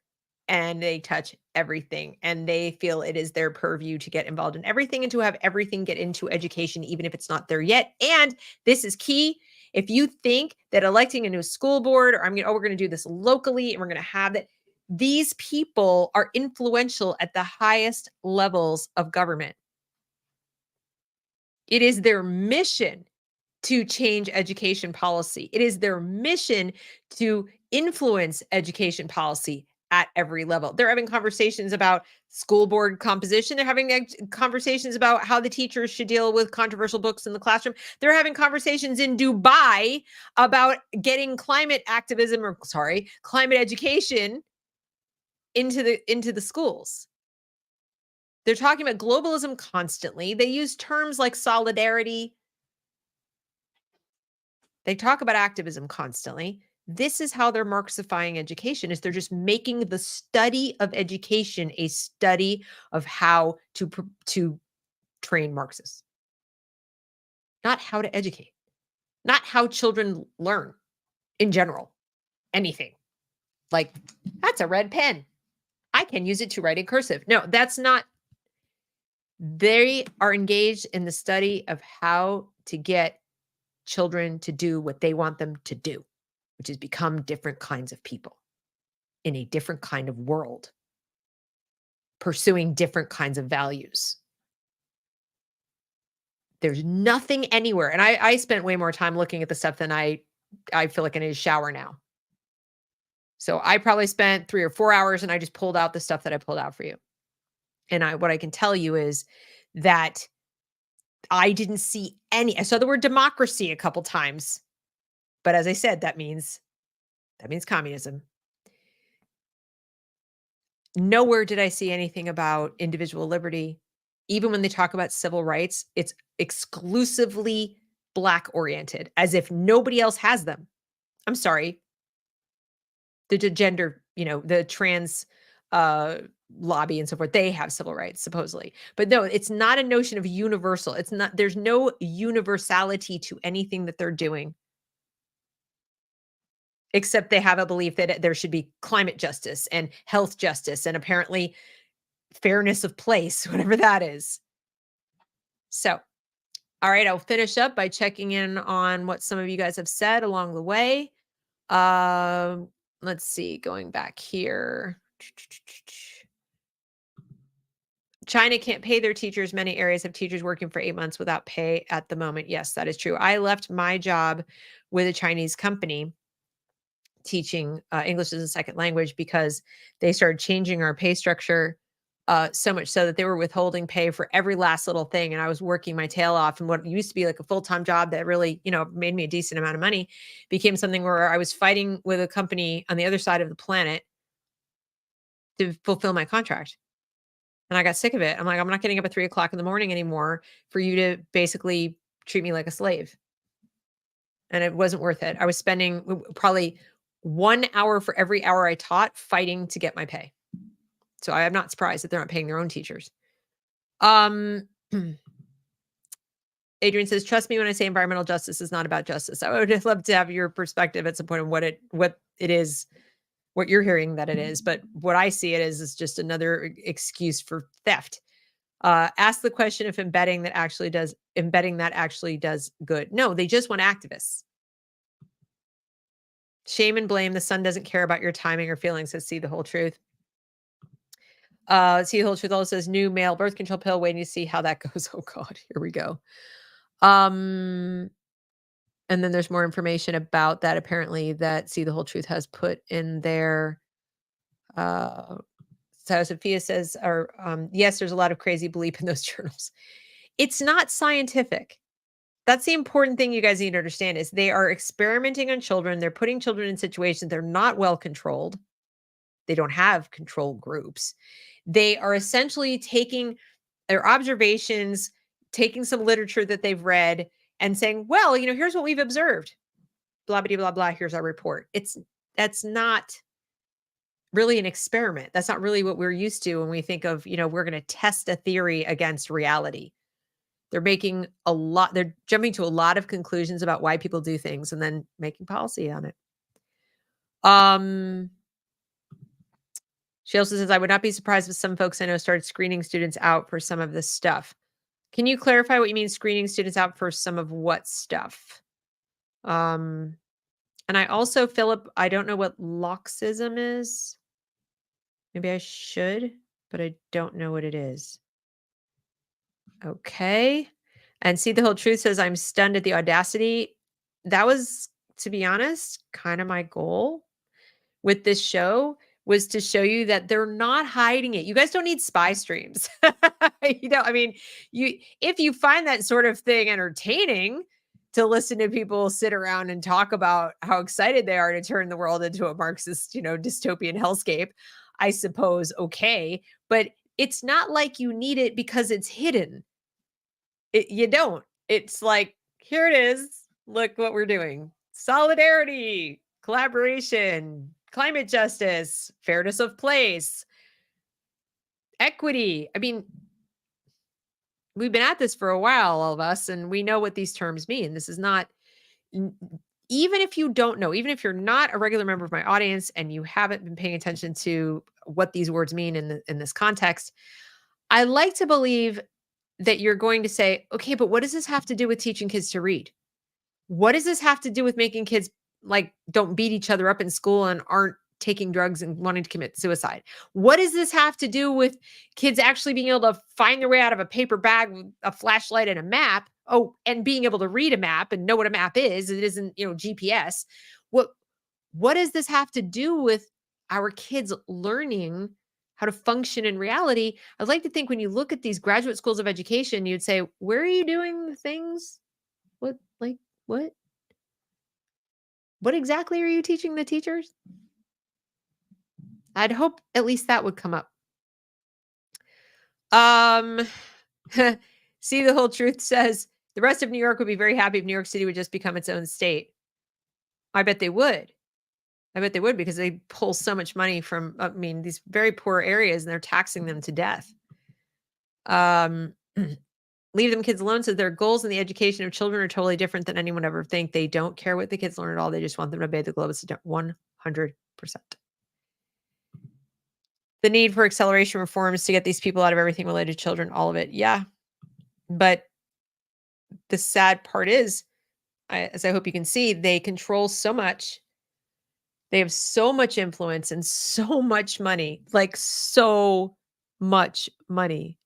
Speaker 1: and they touch everything and they feel it is their purview to get involved in everything and to have everything get into education, even if it's not there yet. And this is key. If you think that electing a new school board, or we're going to do this locally and we're going to have that, these people are influential at the highest levels of government. It is their mission to change education policy. It is their mission to influence education policy at every level. They're having conversations about school board composition. They're having conversations about how the teachers should deal with controversial books in the classroom. They're having conversations in Dubai about getting climate education into the schools. They're talking about globalism constantly. They use terms like solidarity. They talk about activism constantly. This is how they're Marxifying education, is they're just making the study of education a study of how to train Marxists. Not how to educate. Not how children learn in general. Anything. Like, that's a red pen. I can use it to write in cursive. No, that's not. They are engaged in the study of how to get children to do what they want them to do, which is become different kinds of people in a different kind of world, pursuing different kinds of values. There's nothing anywhere. And I spent way more time looking at the stuff than I feel like I need a shower now. So I probably spent 3 or 4 hours and I just pulled out the stuff that I pulled out for you. And what I can tell you is that I didn't see any. I saw the word democracy a couple times, but as I said, that means communism. Nowhere did I see anything about individual liberty. Even when they talk about civil rights, it's exclusively Black oriented, as if nobody else has them. I'm sorry. The gender, the trans lobby and so forth, they have civil rights supposedly. But no, it's not a notion of universal. It's not, there's no universality to anything that they're doing. Except they have a belief that there should be climate justice and health justice and apparently fairness of place, whatever that is. So, all right, I'll finish up by checking in on what some of you guys have said along the way. Let's see, going back here. China can't pay their teachers. Many areas have teachers working for 8 months without pay at the moment. Yes, that is true. I left my job with a Chinese company teaching English as a second language because they started changing our pay structure so much so that they were withholding pay for every last little thing. And I was working my tail off. And what used to be like a full-time job that really, made me a decent amount of money became something where I was fighting with a company on the other side of the planet to fulfill my contract. And I got sick of it. I'm like, I'm not getting up at 3 o'clock in the morning anymore for you to basically treat me like a slave. And it wasn't worth it. I was spending probably 1 hour for every hour I taught fighting to get my pay. So I am not surprised that they're not paying their own teachers. Adrian says, trust me when I say environmental justice is not about justice. I would just love to have your perspective at some point on what it is, what you're hearing that it is. But what I see it is just another excuse for theft. Ask the question if embedding that actually does good. No, they just want activists. Shame and blame. The sun doesn't care about your timing or feelings. Says see the whole truth. See the whole truth also says new male birth control pill. Waiting to see how that goes. Oh God, here we go. And then there's more information about that apparently that see the whole truth has put in there. So Sophia says, yes, there's a lot of crazy belief in those journals. It's not scientific. That's the important thing you guys need to understand is they are experimenting on children. They're putting children in situations they're not well controlled. They don't have control groups. They are essentially taking their observations, taking some literature that they've read and saying, well, here's what we've observed. Blah, blah, blah, blah. Here's our report. That's not really an experiment. That's not really what we're used to when we think of, we're going to test a theory against reality. They're they're jumping to a lot of conclusions about why people do things and then making policy on it. She also says, I would not be surprised if some folks I know started screening students out for some of this stuff. Can you clarify what you mean screening students out for some of what stuff? And I also, Philip, I don't know what Marxism is. Maybe I should, but I don't know what it is. Okay. And see the whole truth says, I'm stunned at the audacity. That was, to be honest, kind of my goal with this show was to show you that they're not hiding it. You guys don't need spy streams. If you find that sort of thing entertaining to listen to people sit around and talk about how excited they are to turn the world into a Marxist, dystopian hellscape, I suppose, okay. But it's not like you need it because it's hidden. You don't. It's like, here it is. Look what we're doing. Solidarity, collaboration, climate justice, fairness of place, equity. We've been at this for a while, all of us, and we know what these terms mean. This is not, even if you don't know, even if you're not a regular member of my audience and you haven't been paying attention to what these words mean in this context, I like to believe that you're going to say, okay, but what does this have to do with teaching kids to read? What does this have to do with making kids don't beat each other up in school and aren't taking drugs and wanting to commit suicide? What does this have to do with kids actually being able to find their way out of a paper bag with a flashlight and a map? Oh, and being able to read a map and know what a map is. It isn't, GPS. What does this have to do with our kids learning how to function in reality. I'd like to think when you look at these graduate schools of education, you'd say, where are you doing the things? What, like, what? What exactly are you teaching the teachers? I'd hope at least that would come up. See, the whole truth says the rest of New York would be very happy if New York City would just become its own state. I bet they would. I bet they would, because they pull so much money from, these very poor areas, and they're taxing them to death. Leave them kids alone, says their goals in the education of children are totally different than anyone ever think. They don't care what the kids learn at all. They just want them to obey the globus 100%. The need for acceleration reforms to get these people out of everything related to children, all of it. Yeah. But the sad part is, as I hope you can see, they control so much. They have so much influence and so much money, like so much money.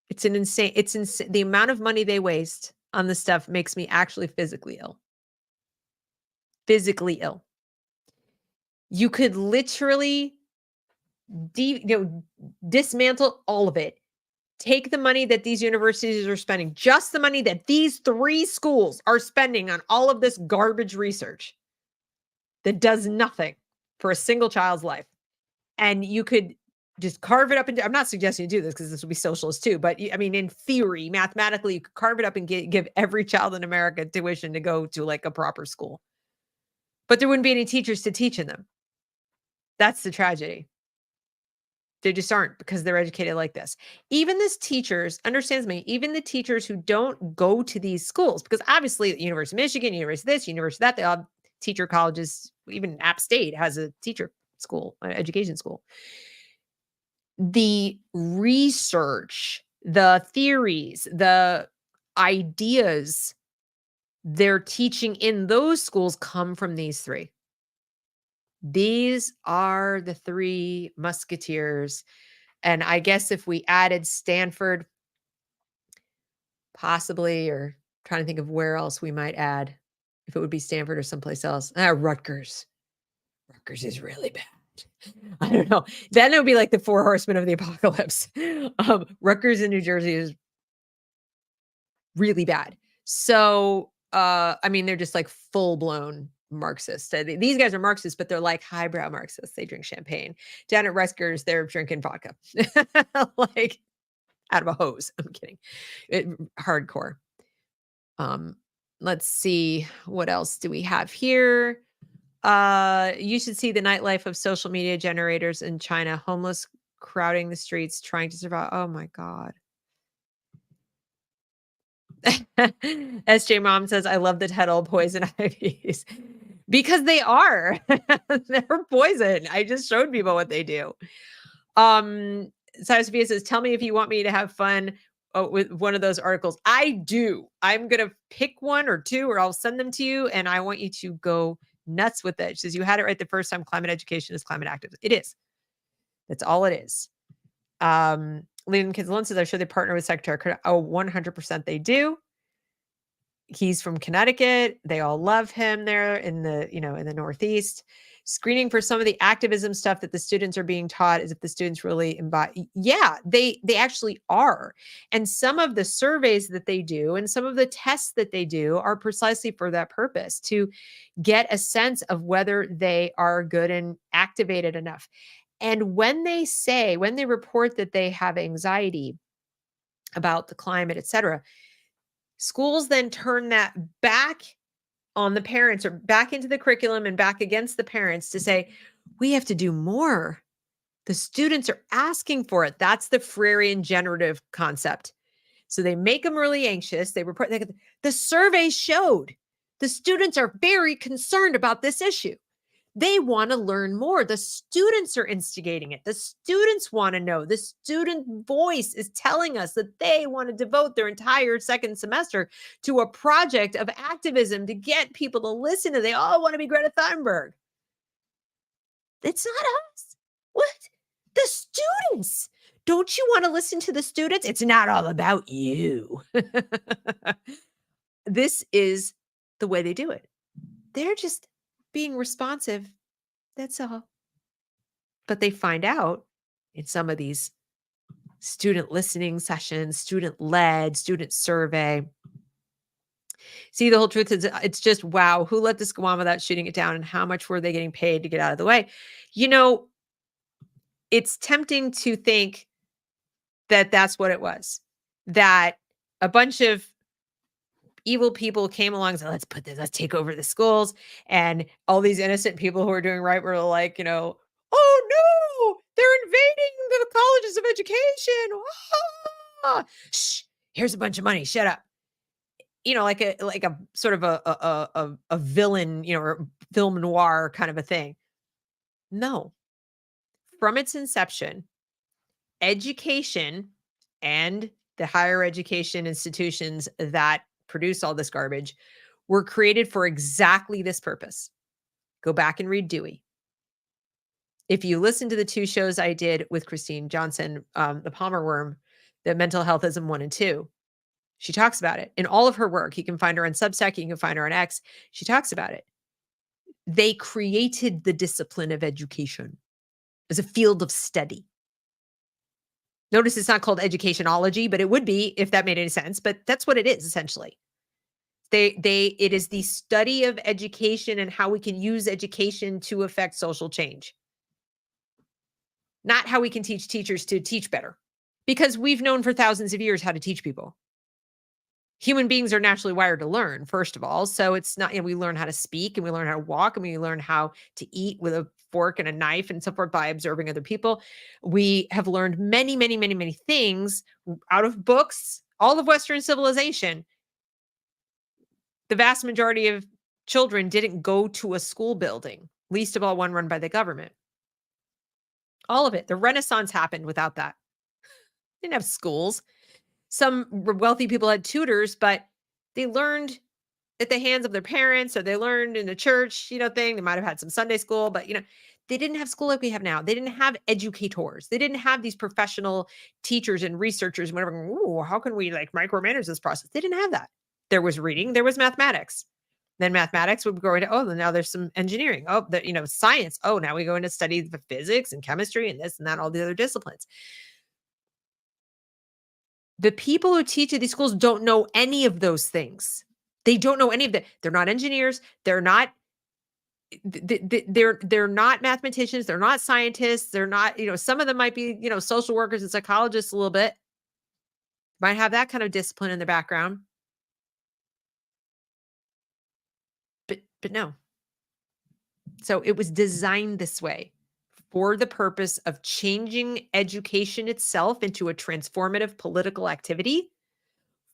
Speaker 1: It's insane. The amount of money they waste on this stuff makes me actually physically ill. Physically ill. You could literally dismantle all of it. Take the money that these universities are spending, just the money that these 3 schools are spending on all of this garbage research that does nothing for a single child's life. And you could just carve it up into, I'm not suggesting you do this because this would be socialist too, but in theory, mathematically, you could carve it up and give every child in America tuition to go to like a proper school. But there wouldn't be any teachers to teach in them. That's the tragedy. They just aren't, because they're educated like this. Even the teachers, understands me, even the teachers who don't go to these schools, because obviously University of Michigan, University this, University that, they all have teacher colleges. Even App State has a teacher school, education school. The research, the theories, the ideas they're teaching in those schools come from these 3. These are the 3 musketeers. And I guess if we added Stanford, possibly, or trying to think of where else we might add, if it would be Stanford or someplace else. Rutgers. Rutgers is really bad. I don't know. Then it would be like the 4 horsemen of the apocalypse. Rutgers in New Jersey is really bad. So, they're just like full-blown Marxists. These guys are Marxists, but they're like highbrow Marxists. They drink champagne. Down at Rutgers, they're drinking vodka. Like out of a hose. I'm kidding. Hardcore. Let's see. What else do we have here? You should see the nightlife of social media generators in China. Homeless crowding the streets, trying to survive. Oh my God. SJ Mom says, I love the title Poison Ivies. Because they are. They're poison. I just showed people what they do. Sophia says, tell me if you want me to have fun with one of those articles. I do. I'm going to pick 1 or 2, or I'll send them to you, and I want you to go nuts with it. She says, you had it right the first time. Climate education is climate activism. It is. That's all it is. Leaving kids alone says, I'm sure they partner with Secretary. 100% they do. He's from Connecticut. They all love him there in the Northeast. Screening for some of the activism stuff that the students are being taught is if the students really embody. Yeah, they actually are. And some of the surveys that they do and some of the tests that they do are precisely for that purpose, to get a sense of whether they are good and activated enough. And when they report that they have anxiety about the climate, etc., schools then turn that back on the parents, or back into the curriculum and back against the parents, to say, we have to do more. The students are asking for it. That's the Freirean generative concept. So they make them really anxious. They report, the survey showed the students are very concerned about this issue. They want to learn more. The students are instigating it. The students want to know. The student voice is telling us that they want to devote their entire second semester to a project of activism to get people to listen to. They all want to be Greta Thunberg. It's not us. What? The students. Don't you want to listen to the students? It's not all about you. This is the way they do it. They're just being responsive. That's all. But they find out in some of these student listening sessions, student-led, student survey. See, the whole truth is it's just, wow, who let this go on without shooting it down, and how much were they getting paid to get out of the way? It's tempting to think that that's what it was, that a bunch of evil people came along and said, let's take over the schools. And all these innocent people who are doing right were like, oh no, they're invading the colleges of education. Ah, shh, here's a bunch of money. Shut up. Like a sort of a villain, or film noir kind of a thing. No. From its inception, education and the higher education institutions that produce all this garbage were created for exactly this purpose. Go back and read Dewey. If you listen to the 2 shows I did with Christine Johnson, the Palmer Worm, the Mental Healthism 1 and 2, she talks about it in all of her work. You can find her on Substack. You can find her on X. She talks about it. They created the discipline of education as a field of study. Notice it's not called educationology, but it would be if that made any sense. But that's what it is essentially. It is the study of education and how we can use education to affect social change. Not how we can teach teachers to teach better, because we've known for thousands of years how to teach people. Human beings are naturally wired to learn, first of all. So it's not, we learn how to speak, and we learn how to walk, and we learn how to eat with a fork and a knife and so forth by observing other people. We have learned many, many, many, many things out of books, all of Western civilization. The vast majority of children didn't go to a school building, least of all one run by the government. All of it. The Renaissance happened without that. They didn't have schools. Some wealthy people had tutors, but they learned at the hands of their parents, or they learned in the church, thing. They might have had some Sunday school, but they didn't have school like we have now. They didn't have educators. They didn't have these professional teachers and researchers and whatever. Ooh, how can we micromanage this process? They didn't have that. There was reading, there was mathematics. Then mathematics would go into, now there's some engineering. Science. Oh, now we go into study the physics and chemistry and this and that, all the other disciplines. The people who teach at these schools don't know any of those things. They don't know any of that. They're not engineers. They're not mathematicians. They're not scientists. They're not, some of them might be, social workers and psychologists a little bit. Might have that kind of discipline in the background. But no. So it was designed this way for the purpose of changing education itself into a transformative political activity,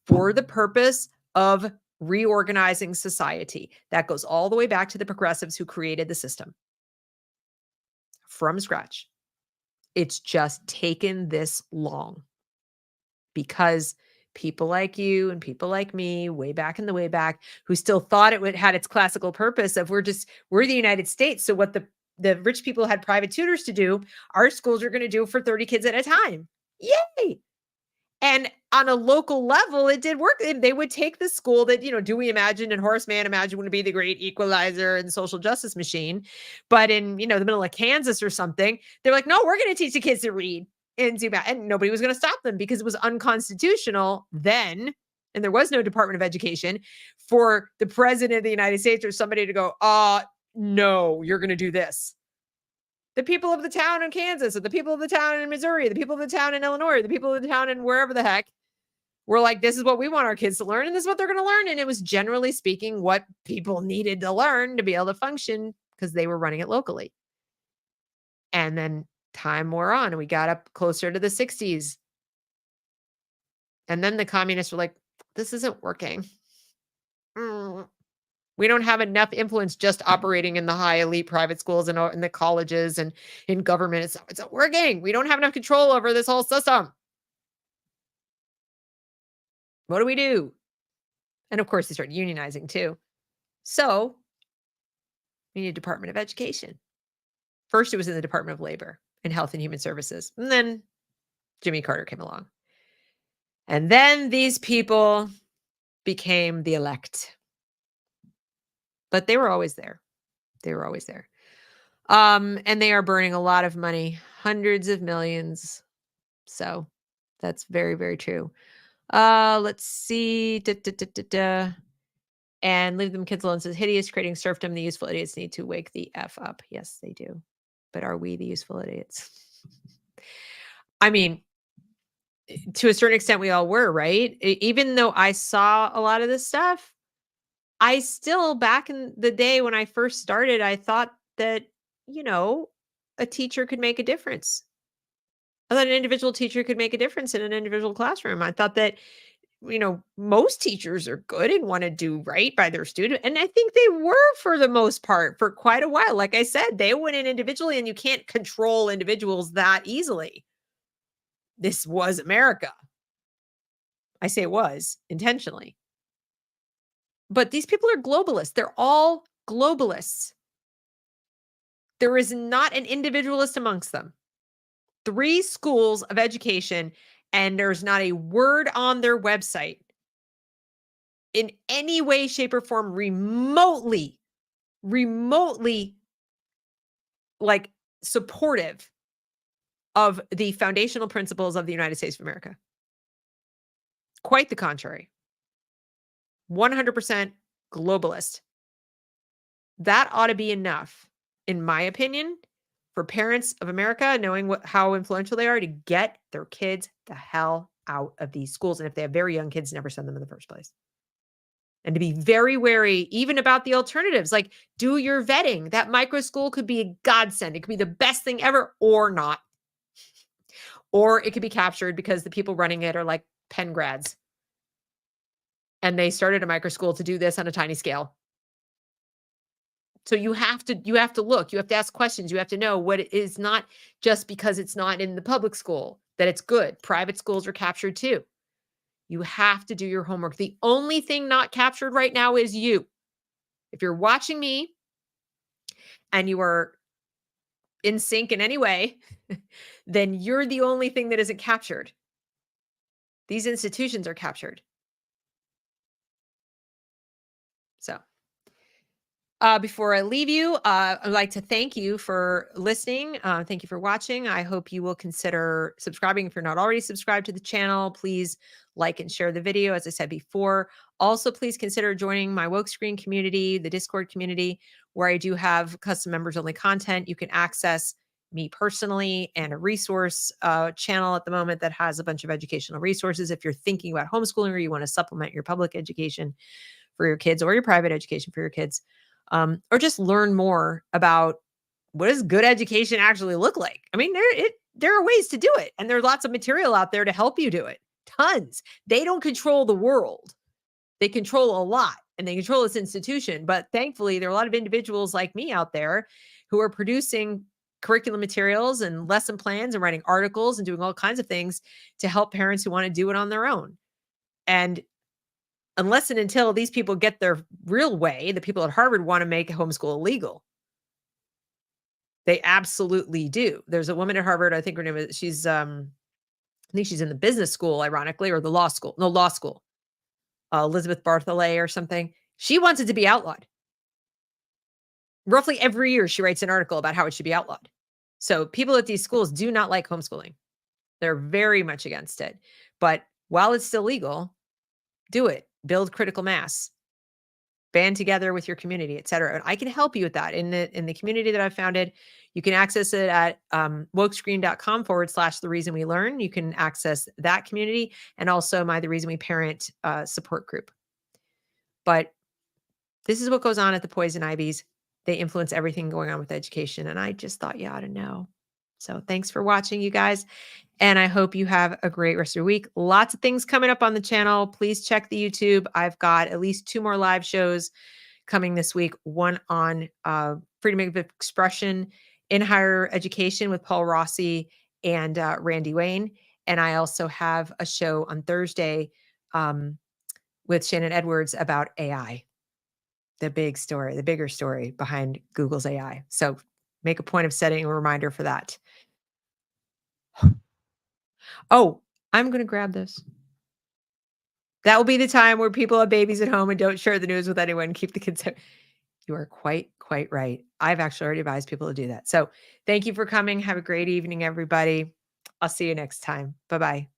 Speaker 1: for the purpose of reorganizing society. That goes all the way back to the progressives who created the system from scratch. It's just taken this long because people like you and people like me, way back in the way back, who still thought had its classical purpose of we're the United States. So what the rich people had private tutors to do, our schools are going to do for 30 kids at a time. Yay! And on a local level, it did work. They would take the school that, Dewey imagined and Horace Mann imagined would be the great equalizer and social justice machine. But in, the middle of Kansas or something, they're like, no, we're going to teach the kids to read and do that. And nobody was going to stop them because it was unconstitutional then. And there was no Department of Education for the president of the United States or somebody to go, no, you're going to do this. The people of the town in Kansas, or the people of the town in Missouri, the people of the town in Illinois, the people of the town in wherever the heck were like, this is what we want our kids to learn. And this is what they're going to learn. And it was generally speaking what people needed to learn to be able to function because they were running it locally. And then time wore on and we got up closer to the 60s. And then the communists were like, this isn't working. We don't have enough influence just operating in the high elite private schools and in the colleges and in government. It's not working. We don't have enough control over this whole system. What do we do? And of course, they started unionizing too. So we need a Department of Education. First, it was in the Department of Labor and Health and Human Services. And then Jimmy Carter came along. And then these people became the elect. But they were always there. They were always there. And they are burning a lot of money, hundreds of millions. So that's very, very true. Let's see. And Leave Them Kids Alone says hideous, creating serfdom. The useful idiots need to wake the F up. Yes, they do. But are we the useful idiots? I mean, to a certain extent, we all were, right? Even though I saw a lot of this stuff, I still, back in the day when I first started, I thought that, a teacher could make a difference. I thought an individual teacher could make a difference in an individual classroom. I thought that, most teachers are good and want to do right by their student. And I think they were for the most part for quite a while. Like I said, they went in individually, and you can't control individuals that easily. This was America. I say it was intentionally. But these people are globalists. They're all globalists. There is not an individualist amongst them. 3 schools of education, and there's not a word on their website in any way, shape, or form remotely like supportive of the foundational principles of the United States of America. Quite the contrary. 100% globalist. That ought to be enough, in my opinion, for parents of America, knowing how influential they are, to get their kids the hell out of these schools. And if they have very young kids, never send them in the first place. And to be very wary, even about the alternatives, like do your vetting. That micro school could be a godsend. It could be the best thing ever, or not. Or it could be captured because the people running it are like Penn grads. And they started a micro school to do this on a tiny scale. So you have to look, you have to ask questions. You have to know what it is, not just because it's not in the public school that it's good. Private schools are captured too. You have to do your homework. The only thing not captured right now is you. If you're watching me and you are in sync in any way, then you're the only thing that isn't captured. These institutions are captured. So, before I leave you, I'd like to thank you for listening. Thank you for watching. I hope you will consider subscribing if you're not already subscribed to the channel. Please like and share the video, as I said before. Also, please consider joining my Woke Screen community, the Discord community, where I do have custom members-only content. You can access me personally and a resource channel at the moment that has a bunch of educational resources. If you're thinking about homeschooling or you want to supplement your public education for your kids or your private education for your kids, or just learn more about what does good education actually look like. I mean, there are ways to do it, and there's lots of material out there to help you do it. Tons. They don't control the world. They control a lot, and they control this institution. But thankfully, there are a lot of individuals like me out there who are producing curriculum materials and lesson plans and writing articles and doing all kinds of things to help parents who want to do it on their own. And unless and until these people get their real way, the people at Harvard want to make homeschool illegal. They absolutely do. There's a woman at Harvard, I think her name is, I think she's in the business school, ironically, or the law school. No, law school. Elizabeth Bartholet or something. She wants it to be outlawed. Roughly every year, she writes an article about how it should be outlawed. So people at these schools do not like homeschooling. They're very much against it. But while it's still legal, do it. Build critical mass. Band together with your community, et cetera. And I can help you with that in the community that I've founded. You can access it at wokescreen.com/the reason we learn. You can access that community and also my The Reason We Parent support group. But this is what goes on at the Poison Ivies. They influence everything going on with education. And I just thought you ought to know. So thanks for watching, you guys. And I hope you have a great rest of your week. Lots of things coming up on the channel. Please check the YouTube. I've got at least 2 more live shows coming this week. One on freedom of expression in higher education with Paul Rossi and Randy Wayne. And I also have a show on Thursday with Shannon Edwards about AI, the bigger story behind Google's AI. So make a point of setting a reminder for that. Oh, I'm going to grab this. That will be the time where people have babies at home and don't share the news with anyone. Keep the kids out. You are quite right. I've actually already advised people to do that. So thank you for coming. Have a great evening, everybody. I'll see you next time. Bye-bye.